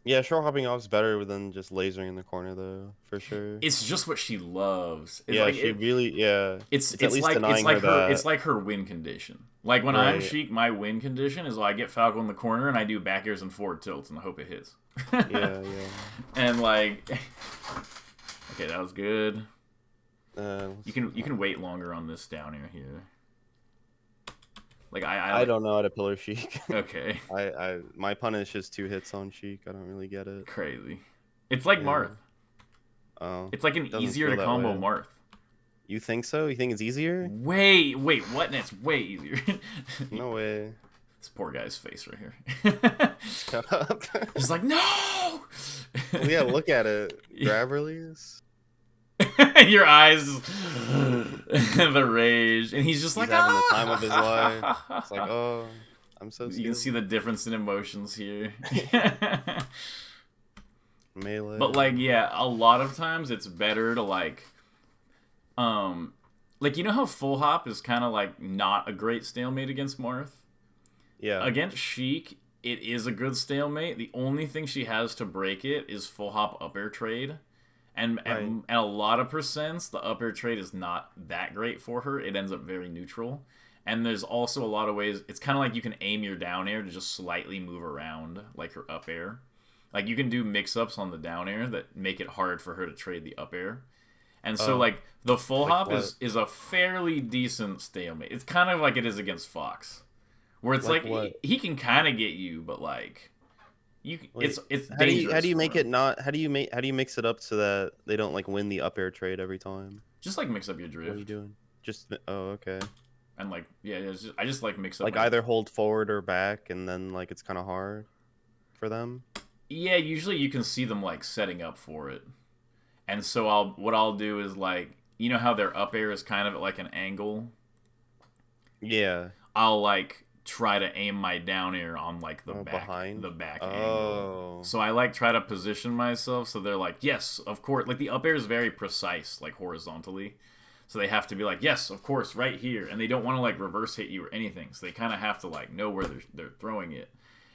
Yeah, short hopping off's better than just lasering in the corner, though, for sure. It's just what she loves. It's Yeah, like she really, yeah. it's It's at least denying her that. it's like her win condition. Like when I'm Right. Sheik, my win condition is I get Falco in the corner and I do back airs and forward tilts and I hope it hits. Yeah, yeah. And like, okay, that was good. Let's You can wait longer on this down air here. Like I don't know how to pillar Sheik. Okay, My punish is 2 hits on Sheik. I don't really get it. crazy. It's like Yeah. Marth. Oh, It's like an doesn't easier feel to that combo way. Marth. You think so? You think it's easier? Wait, what? And it's way easier. No way. This poor guy's face right here. Shut up. He's like, no. Well, yeah, look at it. Grab release. Your eyes, the rage, and he's just He's like, having the ah! time of his life. It's like, oh, I'm so You can see skilled. the difference in emotions here. melee. But like, yeah, a lot of times it's better to um, you know how full hop is kind of like not a great stalemate against Marth. Yeah. Against Sheik, it is a good stalemate. The only thing she has to break it is full hop up air trade. And Right. at a lot of percents, the up air trade is not that great for her. It ends up very neutral. And there's also a lot of ways. It's kind of like you can aim your down air to just slightly move around, like her up air. Like you can do mix-ups on the down air that make it hard for her to trade the up air. And so Oh, like the full like hop what? is a fairly decent stalemate. It's kind of like it is against Fox, where it's Like like what? he can kind of get you, but like Wait, it's how dangerous do you for make it him. not? How do you mix it up so that they don't like win the up air trade every time? Just like mix up your What are you drift. doing? Just oh, okay. And like yeah, I just like mix up Like my either hold forward or back, and then like it's kind of hard for them. yeah. Usually you can see them like setting up for it, and so I'll do is like you know how their up air is kind of at like an angle. Yeah. I'll like try to aim my down air on like Oh, behind. the back angle. Oh. So I like try to position myself so they're like yes of course like the up air is very precise like horizontally. So they have to be like, yes, of course, right here, and they don't want to like reverse hit you or anything. So they kind of have to like know where they're throwing it,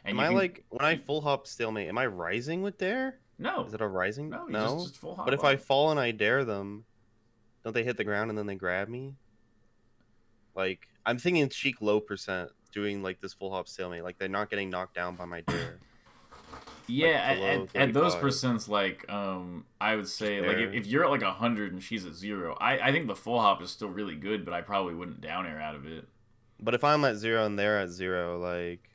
and Am you I can like when I full hop stalemate? Am I rising with dare? no, Is it a rising? no, you No. just full But hop if I up. fall and I dare them, don't they hit the ground and then they grab me? Like I'm thinking Sheik low percent doing like this full hop stalemate. Like they're not getting knocked down by my dare. Like Yeah, below at those 35 percents, like I would just say like there. if you're at like 100 and she's at 0, I think the full hop is still really good, but I probably wouldn't down air out of it. But if I'm at 0 and they're at 0, like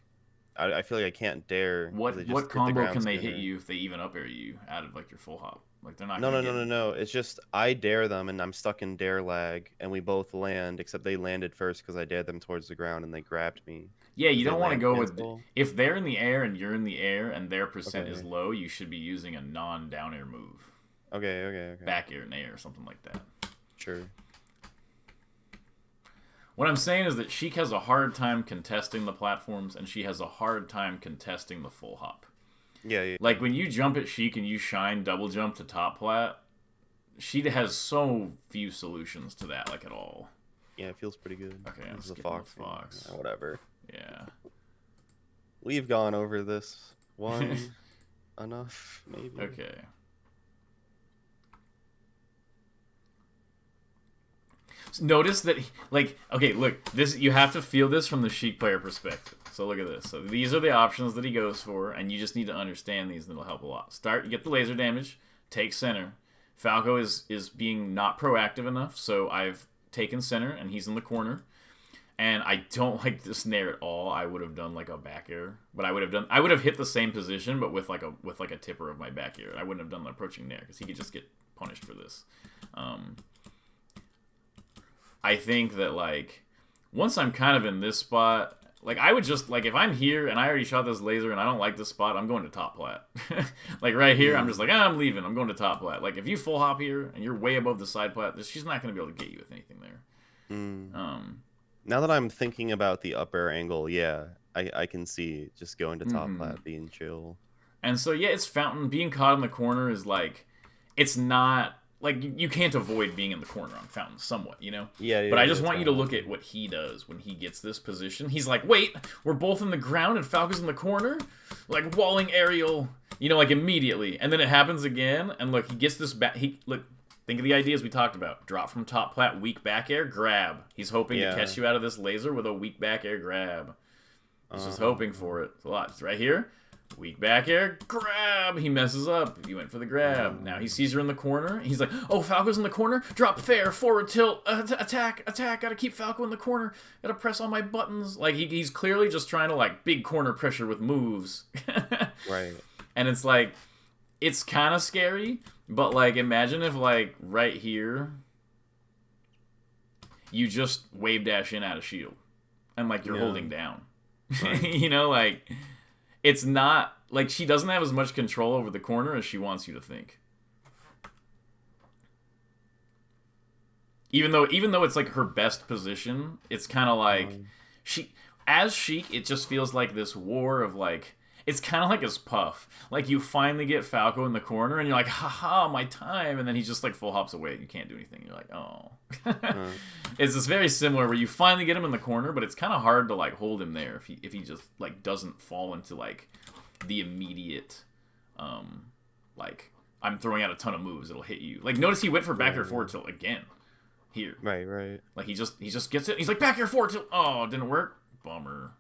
I feel like I can't dare because they What just hit the combo ground can they hit sooner. you if they even up air you out of like your full hop? Like they're not No, gonna no, no, get no, no. It's just I dare them and I'm stuck in dare lag and we both land, except they landed first because I dared them towards the ground and they grabbed me. yeah, you Because they don't want to land go with cancel. if they're in the air and you're in the air and their percent is Okay. low, you should be using a non down air move, Okay, okay, okay. back air and air or something like that. Sure. What I'm saying is that Sheik has a hard time contesting the platforms and she has a hard time contesting the full hop. Yeah, yeah. Like when you jump at Sheik and you shine double jump to top plat, she has so few solutions to that, like at all. Yeah, it feels pretty good. Okay, I'm This is a skipping the fox. fox. Yeah, whatever. Yeah. We've gone over this one enough, maybe. Okay. Notice that, like, okay, look, this you have to feel this from the Sheik player perspective. So look at this. So these are the options that he goes for, and you just need to understand these, and it'll help a lot. Start, you get the laser damage, take center. Falco is being not proactive enough, so I've taken center, and he's in the corner. And I don't like this nair at all. I would have done like a back air, but I would have hit the same position, but with like a tipper of my back air. I wouldn't have done the approaching nair because he could just get punished for this. I think that like once I'm kind of in this spot, like I would just like if I'm here and I already shot this laser and I don't like this spot, I'm going to top plat. Like right here, I'm just like I'm leaving. I'm going to top plat. Like if you full hop here and you're way above the side plat, she's not going to be able to get you with anything there. Now that I'm thinking about the upper angle, yeah, I can see just going to top plat being chill. And so yeah, it's fountain being caught in the corner is like it's not like you can't avoid being in the corner on fountain somewhat, you know. Yeah, But I just it's want you to fine. look at what he does when he gets this position. He's like, wait, we're both in the ground and Falco's in the corner, like walling aerial, you know, like immediately. And then it happens again, and look, he gets this back. He look. Think of the ideas we talked about. Drop from top plat, weak back air, grab. He's hoping to Yeah. catch you out of this laser with a weak back air grab. He's just hoping for it. It's a lot. It's right here. Weak back air, grab. He messes up. He went for the grab. Now he sees her in the corner. He's like, oh, Falco's in the corner. Drop fair, forward tilt, attack. Gotta keep Falco in the corner. Gotta press all my buttons. Like he's clearly just trying to like big corner pressure with moves. Right. And it's like, it's kind of scary, but like imagine if like right here, you just wave dash in out of shield, and like you're holding down. Right. You know, like it's not like she doesn't have as much control over the corner as she wants you to think. Even though it's like her best position, it's kind of like she as Sheik, it just feels like this war of like It's kind of like his puff. Like, you finally get Falco in the corner, and you're like, haha, my time. And then he just, like, full hops away. You can't do anything. You're like, oh. It's just very similar where you finally get him in the corner, but it's kind of hard to, like, hold him there if he just, like, doesn't fall into, like, the immediate, like, I'm throwing out a ton of moves. It'll hit you. Like, notice he went for back air forward tilt again. Here. Right. Like, he just gets it. He's like, back air forward tilt. Oh, it didn't work. Bummer.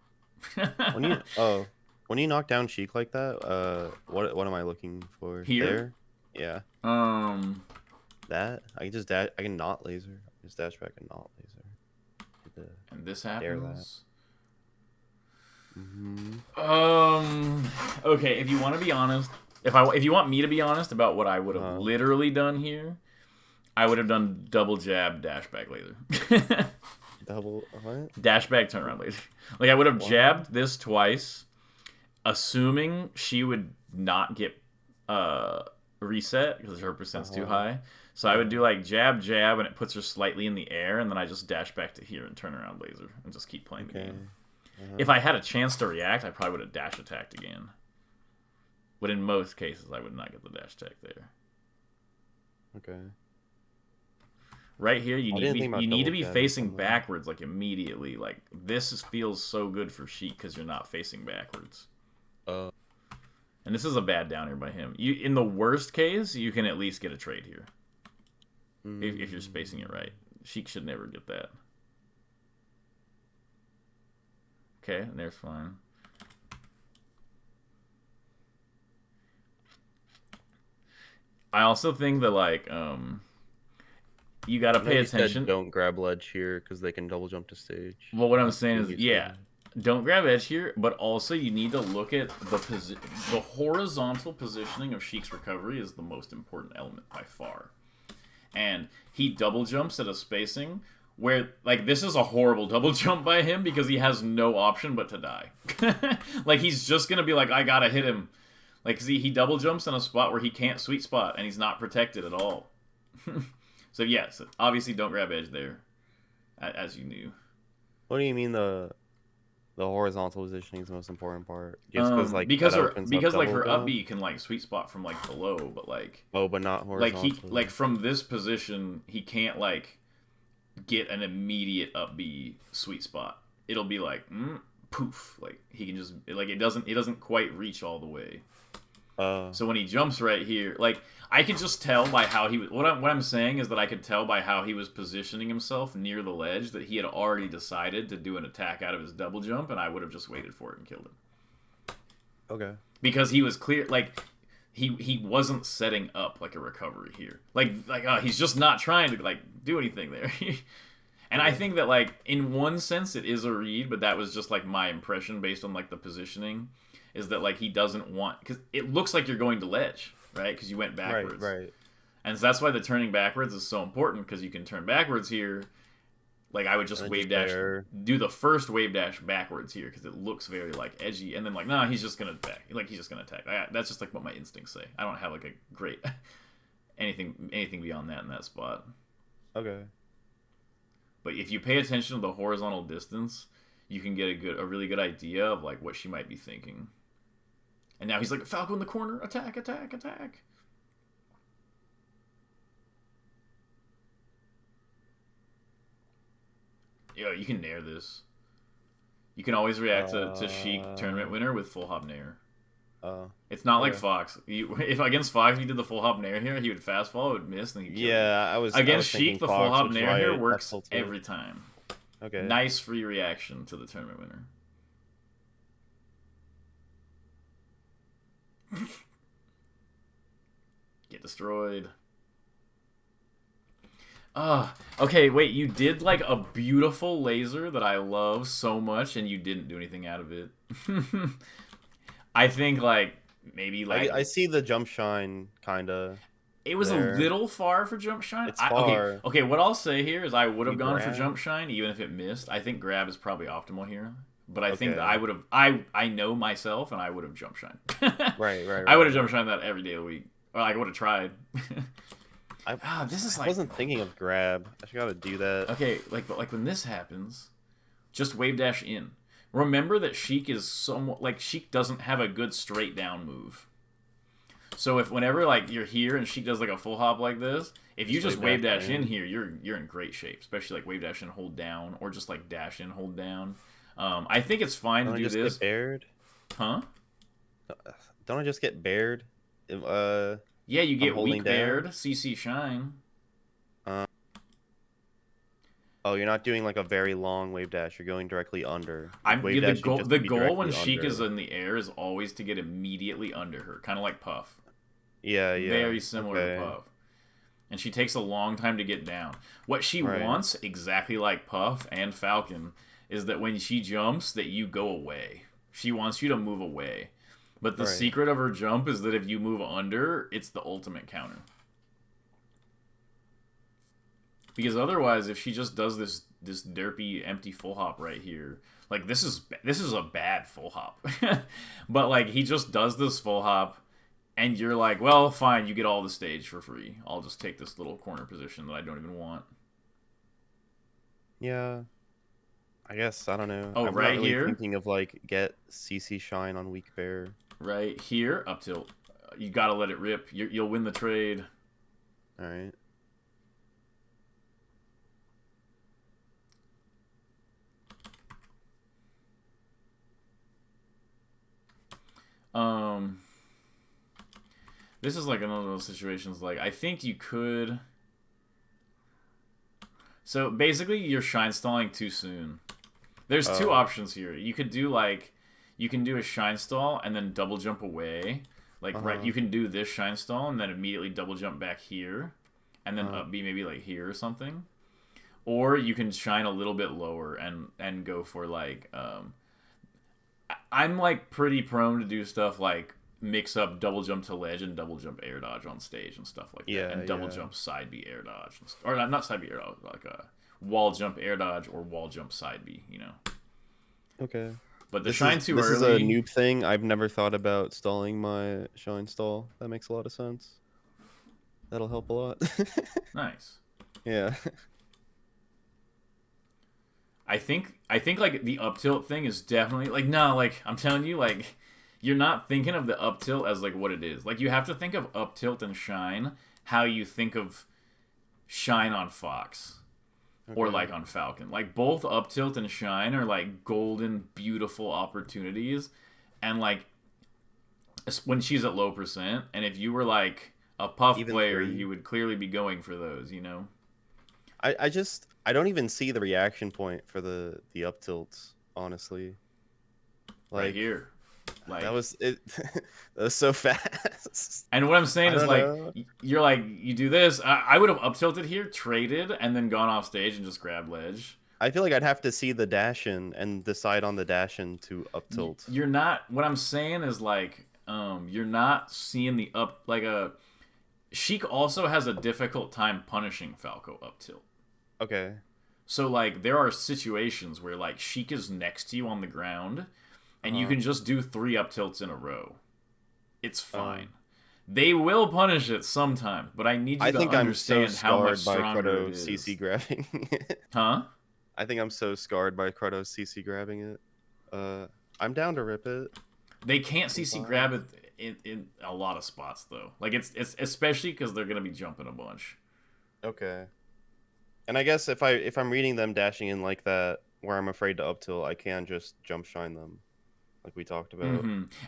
When you knock down Sheik like that, what am I looking for? Here? There? Yeah. That? I can just dash. I can not laser. Just dash back and not laser. And this happens. Mm-hmm. Okay, if you want to be honest, if you want me to be honest about what I would have literally done here, I would have done double jab, dash back laser. Double what? Dash back, turn around laser. Like, I would have jabbed this twice, assuming she would not get reset because her percent's too high. So I would do like jab, jab, and it puts her slightly in the air, and then I just dash back to here and turn around laser and just keep playing the game. If I had a chance to react, I probably would have dash attacked again. But in most cases, I would not get the dash attack there. Okay. Right here, you need to be facing backwards like immediately. Like, feels so good for Sheik because you're not facing backwards. And this is a bad downer by him. In the worst case, you can at least get a trade here. If you're spacing it right. Sheik should never get that. Okay, and there's fine. I also think that, like, you gotta pay attention. Don't grab ledge here because they can double jump to stage. Well, what I'm saying is, yeah, don't grab edge here, but also you need to look at the horizontal positioning of Sheik's recovery is the most important element by far. And he double jumps at a spacing where, like, this is a horrible double jump by him because he has no option but to die. Like, he's just gonna be like, I gotta hit him. Like, see, he double jumps in a spot where he can't sweet spot, and he's not protected at all. So, yes, obviously don't grab edge there, as you knew. What do you mean the horizontal positioning is the most important part? Just because like her up B can like sweet spot from like below, but like but not horizontal. Like from this position he can't like get an immediate up B sweet spot. It'll be like poof, like he can just like it doesn't quite reach all the way. So when he jumps right here, like I could just tell by how he was. What I'm saying is that I could tell by how he was positioning himself near the ledge that he had already decided to do an attack out of his double jump, and I would have just waited for it and killed him. Okay. Because he was clear, like he wasn't setting up like a recovery here. He's just not trying to like do anything there. And I think that like in one sense it is a read, but that was just like my impression based on like the positioning. Is that like he doesn't want because it looks like you're going to ledge, right? Because you went backwards, right. And so that's why the turning backwards is so important because you can turn backwards here. Like I would just wave dash, do the first wave dash backwards here because it looks very like edgy, and then like no, he's just gonna attack. Like he's just gonna attack. That's just like what my instincts say. I don't have like a great anything beyond that in that spot. Okay. But if you pay attention to the horizontal distance, you can get a really good idea of like what she might be thinking. And now he's like, Falco in the corner, attack, attack, attack. Yo, you can nair this. You can always react to Sheik tournament winner with full hop nair. It's not like Fox. If against Fox you did the full hop nair here, he would fast fall, would miss, and he'd kill you. Against Sheik, the full hop nair here works every time. Okay. Nice free reaction to the tournament winner. Get destroyed. Okay, wait, you did like a beautiful laser that I love so much and you didn't do anything out of it. I think like maybe like I see the jump shine kinda. It was there. A little far for jump shine. It's far. Okay, what I'll say here is I would have gone for jump shine even if it missed. I think grab is probably optimal here. But I think that I would have I know myself and I would have jump shine. Right. I would have jump shine that every day of the week. Or I would have tried. This is like I wasn't thinking of grab. I gotta do that. Okay, but when this happens, just wave dash in. remember that Sheik is somewhat like Sheik doesn't have a good straight down move. So if whenever like you're here and Sheik does like a full hop like this, if you just wave dash in here, you're in great shape. Especially like wave dash and hold down, or just like dash in, hold down. I think it's fine to do this. Get bared? Huh? Don't I just get bared? Yeah, you get weak bared, CC shine. Oh, you're not doing like a very long wave dash. You're going directly under. The goal when Sheik is in the air is always to get immediately under her, kind of like Puff. Yeah. Very similar to Puff. And she takes a long time to get down. What she wants, exactly like Puff and Falcon, is that when she jumps, that you go away. She wants you to move away. But the secret of her jump is that if you move under, it's the ultimate counter. Because otherwise, if she just does this derpy empty full hop right here, like this is a bad full hop. But like he just does this full hop, and you're like, well, fine, you get all the stage for free. I'll just take this little corner position that I don't even want. Yeah, I guess I don't know. Oh, I'm right not really here, thinking of like get CC shine on weak bear. Right here, up tilt. You gotta let it rip. You'll win the trade. All right. This is like another of those situations. Like I think you could. So basically, you're shine stalling too soon. There's two options here. You could do like, you can do a shine stall and then double jump away. Like you can do this shine stall and then immediately double jump back here, and then up B maybe like here or something. Or you can shine a little bit lower and go for like I'm like pretty prone to do stuff like mix up double jump to ledge and double jump air dodge on stage and stuff like that, and double jump side B air dodge, or not side B air dodge, like a wall jump air dodge or wall jump side B, you know. Okay. But the shine too early. This is a noob thing. I've never thought about stalling my shine stall. That makes a lot of sense. That'll help a lot. Nice. Yeah. I think like the up tilt thing is definitely like, no, like I'm telling you, like you're not thinking of the up tilt as like what it is. Like you have to think of up tilt and shine how you think of shine on Fox. Or like on Falcon. Like both up tilt and shine are like golden, beautiful opportunities. And like when she's at low percent, and if you were like a Puff player, you would clearly be going for those, you know? I don't even see the reaction point for the up tilts, honestly. Like, right here. Like that was it. That was so fast. And what I'm saying is like you're like you do this. I would have up tilted here, traded, and then gone off stage and just grabbed ledge. I feel like I'd have to see the dash in and decide on the dash in to up tilt. You're not. What I'm saying is like you're not seeing the up like a Sheik also has a difficult time punishing Falco up tilt. Okay. So like there are situations where like Sheik is next to you on the ground. And you can just do 3 up tilts in a row. It's fine. They will punish it sometimes, but I need you to understand how much stronger it is. CC grabbing it. Huh? I think I'm so scarred by Kratos CC grabbing it. I'm down to rip it. They can't CC grab it in a lot of spots though. Like it's especially because they're gonna be jumping a bunch. Okay. And I guess if I'm reading them dashing in like that, where I'm afraid to up tilt, I can just jump shine them. Like we talked about.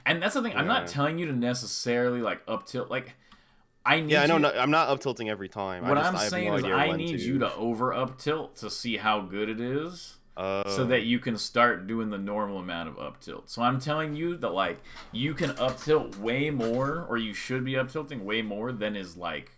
And that's the thing. Yeah. I'm not telling you to necessarily like up tilt. Like I need. Yeah, I know. I'm not up tilting every time. What I'm saying is I need you to over up tilt to see how good it is, so that you can start doing the normal amount of up tilt. So I'm telling you that like you can up tilt way more, or you should be up tilting way more than is like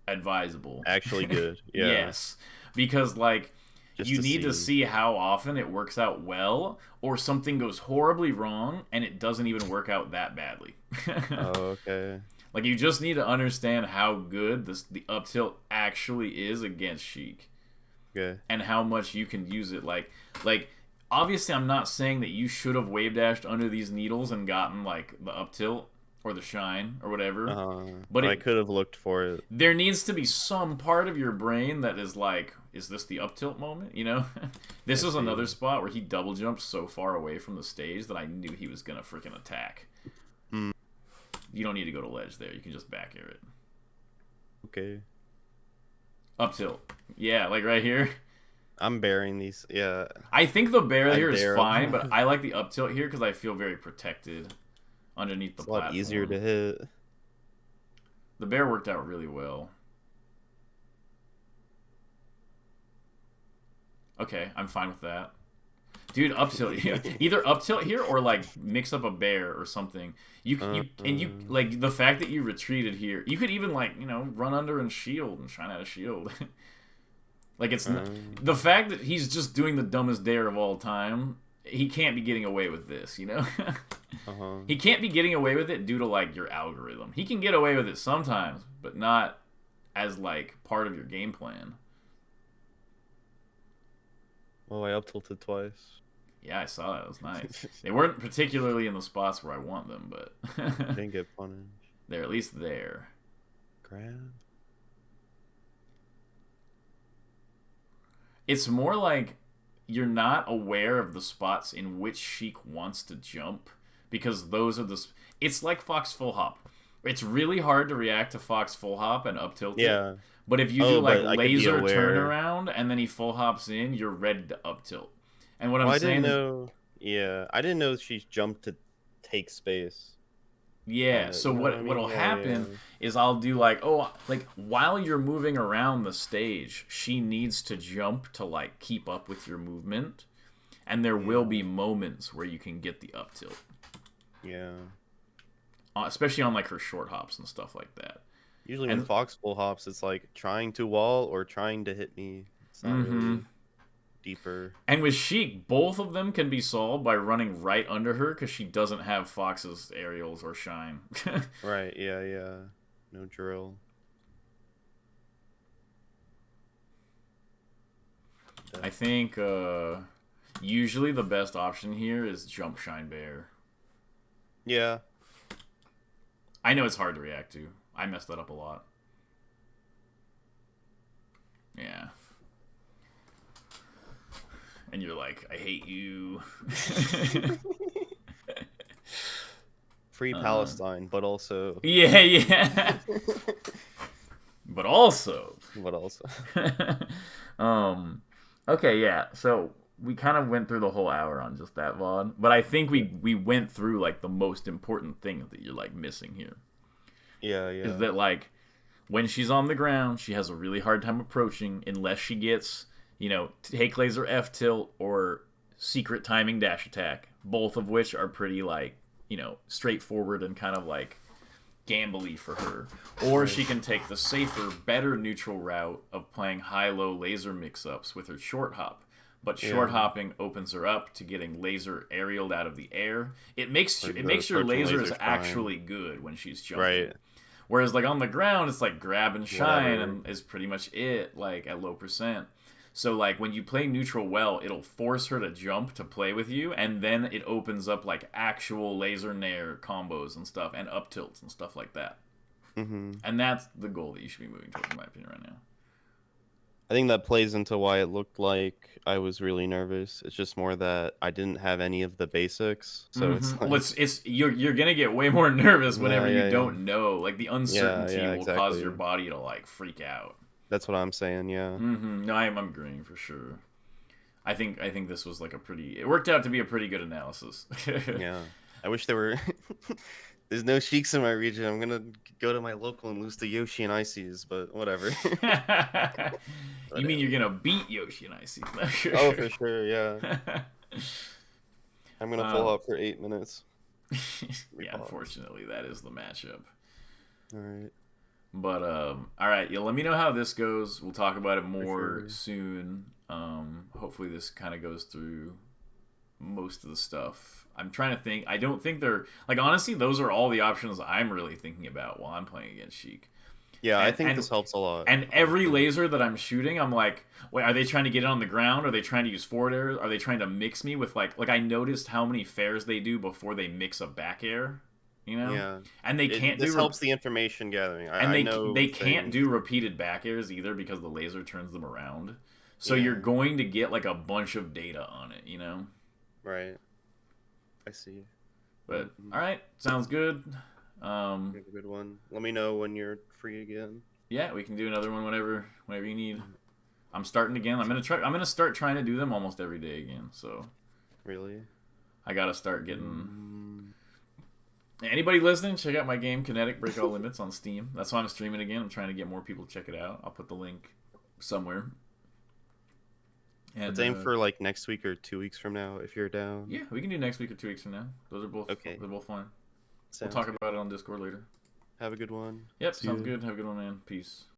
advisable. Actually good. Yeah. Yes, because like. You need to see how often it works out well, or something goes horribly wrong and it doesn't even work out that badly. Okay. Like you just need to understand how good the up tilt actually is against Sheik. Okay. And how much you can use it. Like obviously I'm not saying that you should have wave dashed under these needles and gotten like the up tilt. or the shine or whatever. But But I could have looked for it. there needs to be some part of your brain that is like, is this the up tilt moment? You know, this I was see. another spot where he double jumped so far away from the stage that I knew he was gonna freaking attack. Hmm. You don't need to go to ledge there. You can just back air it. Okay. Up tilt. Yeah, like right here. I'm bearing these. Yeah. I think the bear I here is dare 'em. fine, but I like the up tilt here because I feel very protected underneath the It's a lot platform. easier to hit. The bear worked out really well. Okay, I'm fine with that. Dude, up tilt. Either up tilt here or like mix up a bear or something. You like the fact that you retreated here. You could even like, you know, run under and shield and shine out a shield. Like it's the fact that he's just doing the dumbest dare of all time. He can't be getting away with this, you know? He can't be getting away with it due to like your algorithm. He can get away with it sometimes, but not as like part of your game plan. Oh, I up tilted twice. Yeah, I saw that. It was nice. They weren't particularly in the spots where I want them, but Didn't get punished. they're at least there. Grab. It's more like you're not aware of the spots in which Sheik wants to jump because those are the. It's like Fox full hop. It's really hard to react to Fox full hop and up tilt. Yeah. But if you do like but I could be laser aware. turnaround and then he full hops in, you're ready to up tilt. And what I'm I saying didn't is, know. Yeah, I didn't know she jumped to take space. yeah. So You know what I mean? what'll Yeah, happen yeah. is I'll do like, oh, like while you're moving around the stage, she needs to jump to like keep up with your movement, and there will be moments where you can get the up tilt, Yeah. especially on like her short hops and stuff like that. Usually And- when Fox full hops, it's like trying to wall or trying to hit me. It's not really deeper. And with Sheik, both of them can be solved by running right under her because she doesn't have Fox's aerials or shine. Right, yeah, yeah. No drill. I think usually the best option here is jump shine bear. Yeah. I know it's hard to react to. I messed that up a lot. Yeah. And you're like, I hate you. Free Palestine, but also. Yeah, yeah. But also. But also. Okay, yeah. So we kind of went through the whole hour on just that VOD, but I think we went through like the most important thing that you're like missing here. Yeah, yeah. Is that like when she's on the ground, she has a really hard time approaching unless she gets, you know, take laser F tilt or secret timing dash attack, both of which are pretty like, you know, straightforward and kind of like gambly for her. Or she can take the safer, better neutral route of playing high-low laser mix-ups with her short hop. But short hopping opens her up to getting laser aerialed out of the air. It makes your laser is actually good when she's jumping. Right. Whereas like on the ground, it's like grab and shine and is pretty much it, like at low percent. So like when you play neutral well, it'll force her to jump to play with you, and then it opens up like actual laser nair combos and stuff, and up tilts and stuff like that. And that's the goal that you should be moving towards, in my opinion, right now. I think that plays into why it looked like I was really nervous. It's just more that I didn't have any of the basics, so it's like... Well, it's you're gonna get way more nervous whenever you don't know. Like the uncertainty will cause your body to like freak out. That's what I'm saying. Yeah. No, I'm agreeing for sure. I think this was like a pretty. It worked out to be a pretty good analysis. Yeah. I wish there were. There's no Sheiks in my region. I'm gonna go to my local and lose to Yoshi and Ices, but whatever. You mean you're gonna beat Yoshi and Ices? Oh, for sure, yeah. I'm gonna full up for 8 minutes. Yeah, unfortunately, that is the matchup. All right. But all right, yeah. Let me know how this goes. We'll talk about it more soon. Hopefully, this kind of goes through most of the stuff. I'm trying to think. I don't think they're like honestly. Those are all the options I'm really thinking about while I'm playing against Sheik. Yeah, I think this helps a lot. And every laser that I'm shooting, I'm like, wait, are they trying to get it on the ground? Are they trying to use forward air? Are they trying to mix me with like I noticed how many fairs they do before they mix a back air. you know, Yeah. and they can't This do helps the information gathering. and I know they can't things. do repeated back airs either because the laser turns them around. So you're Yeah. going to get like a bunch of data on it, you know. Right. I see. But Mhm. all right, sounds good. You have a good one. Let me know when you're free again. Yeah, we can do another one whenever you need. I'm starting again. I'm gonna start trying to do them almost every day again. So Really? I gotta start getting. Mm. Anybody listening, check out my game Kinetic Break All Limits on Steam. That's why I'm streaming again. I'm trying to get more people to check it out. I'll put the link somewhere. Let's And aim for like next week or 2 weeks from now if you're down. yeah, we can do next week or 2 weeks from now. Okay. They're both fine. We'll Sounds talk good. about it on Discord later. Have a good one. Yep, See sounds you. good. Have a good one, man. Peace.